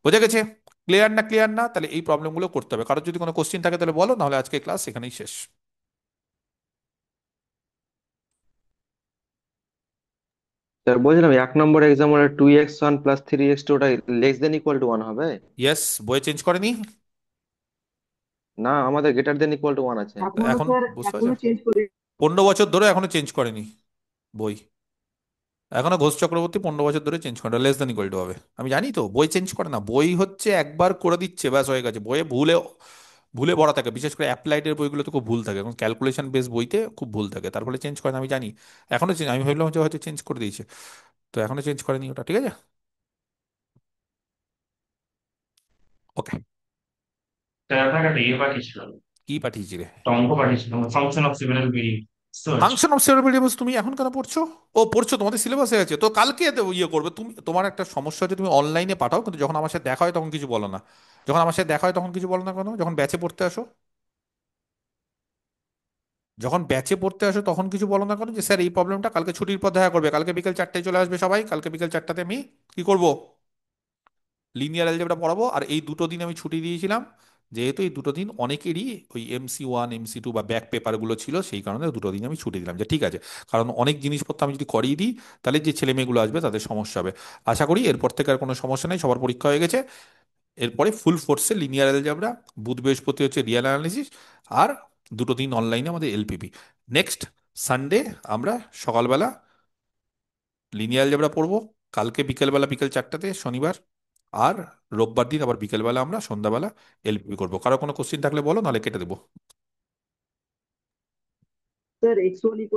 বোঝা গেছে? ক্লিয়ার না? ক্লিয়ার না? তাহলে এই প্রবলেমগুলো করতে হবে। কারোর যদি কোনো কোশ্চিন থাকে তাহলে বলো, নাহলে আজকে ক্লাস এখানেই শেষ। স্যার বলছিলাম 1 নম্বর এক্সাম ওটা 2x1 + 3x2 ওটা <= 1 হবে? ইয়েস, বইয়ে চেঞ্জ করেনি? না, আমাদের >= 1 আছে। তো এখনো এখন স্যার, বুঝতে পারছো, এখনো চেঞ্জ করে 15 বছর ধরে এখনো চেঞ্জ করেনি বই। এখনো ঘোষ চক্রবর্তী 15 বছর ধরে চেঞ্জ করে, <= হবে। আমি জানি তো, বই চেঞ্জ করে না, বই হচ্ছে একবার করে দিচ্ছে, ব্যাস হয়ে গেছে। বইয়ে ভুলে ভুলে ভরা থাকে, বিশেষ করে অ্যাপ্লাইডের বইগুলোতে খুব ভুল থাকে, এবং ক্যালকুলেশন বেস বইতে খুব ভুল থাকে, তার ফলে চেঞ্জ করে না। আমি জানি এখনো চেঞ্জ, আমি ভাবলাম যে হয়তো চেঞ্জ করে দিয়েছে, তো এখনো চেঞ্জ করেনি ওটা, ঠিক আছে। ওকে। আপনাকে একটা ইয়ে পাঠিয়েছিলাম, কি পাঠিয়েছি রে? একটা অঙ্ক পাঠিয়েছিলাম, ফাংশন অফ সিমিলার ভেরিয়েবল। বুঝতে পারছো? ফাংশন অফ সেভারাল ভেরিয়েবলস তুমি এখন কেন পড়ছো? ও পড়ছো, তোমাদের সিলেবাসে আছে তো, কালকে এতে ইয়ে করবে তুমি। তোমার একটা সমস্যা হচ্ছে, তুমি অনলাইনে পাঠাও, কিন্তু যখন আমার সাথে দেখা হয় তখন কিছু বলো না। যখন আমার সাথে দেখা হয় তখন কিছু বলো না কেন? যখন ব্যাচে পড়তে আসো, যখন ব্যাচে পড়তে আসো তখন কিছু বলো না কেন, যে স্যার এই প্রবলেমটা কালকে ছুটির পর দেখা করবে, কালকে বিকেল 4টায় চলে আসবে সবাই, কালকে বিকেল 4টাতে আমি কি করব, লিনিয়ার অ্যালজেব্রা পড়াবো। আর এই 2টো দিন আমি ছুটি দিয়েছিলাম, যেহেতু এই 2টো দিন অনেকেরই ওই MC1 MC2 বা ব্যাক পেপারগুলো ছিল, সেই কারণে 2টো দিন আমি ছুটি দিলাম, যে ঠিক আছে, কারণ অনেক জিনিসপত্র আমি যদি করিয়ে দিই তাহলে যে ছেলে মেয়েগুলো আসবে তাদের সমস্যা হবে। আশা করি এরপর থেকে আর কোনো সমস্যা নেই, সবার পরীক্ষা হয়ে গেছে। এরপরে ফুল ফোর্সে লিনিয়ার অ্যালজেব্রা, বুধ বৃহস্পতি হচ্ছে রিয়েল অ্যানালিসিস, আর 2টো দিন অনলাইনে আমাদের এলপিপি। নেক্সট সানডে আমরা সকালবেলা লিনিয়ার অ্যালজেব্রা পড়বো, কালকে বিকেলবেলা বিকেল 4টাতে শনিবার, আর রোববার দিন আবার বিকেলবেলা আমরা সন্ধ্যাবেলা এলপিপি করবো। কারো কোনো কোশ্চিন থাকলে বলো, নাহলে কেটে দেবো। স্যার x1 =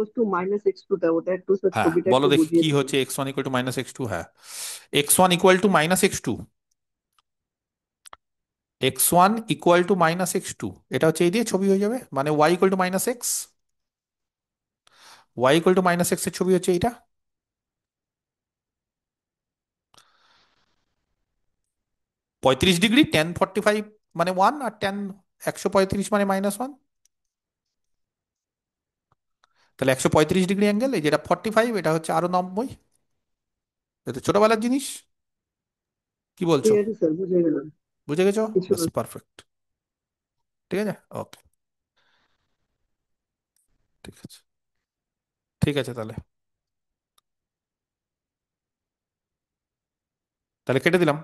-x2, ওটা একটু স্যার হ্যাঁ ছবিটা বলো একটু দেখি বুঝিয়ে কি দিবেন। হচ্ছে x1 = -x2। হ্যাঁ, x1 = -x2, এটা হচ্ছে এই দিয়ে ছবি হয়ে যাবে, মানে y = -x, y = -x এর ছবি হচ্ছে এইটা। 35 ডিগ্রি, tan45 মানে 1, আর tan 135 মানে -1। তাহলে 135 ডিগ্রি অ্যাঙ্গেল, এই যেটা 45, এটা হচ্ছে আরো 90। এটা ছোটবেলার জিনিস, কি বলছো? ঠিক আছে স্যার, বুঝে গেলাম। বুঝে গেছো? কিছু ব্যাস না। পারফেক্ট। ঠিক আছে, ওকে, ঠিক আছে, ঠিক আছে, তাহলে তাহলে কেটে দিলাম।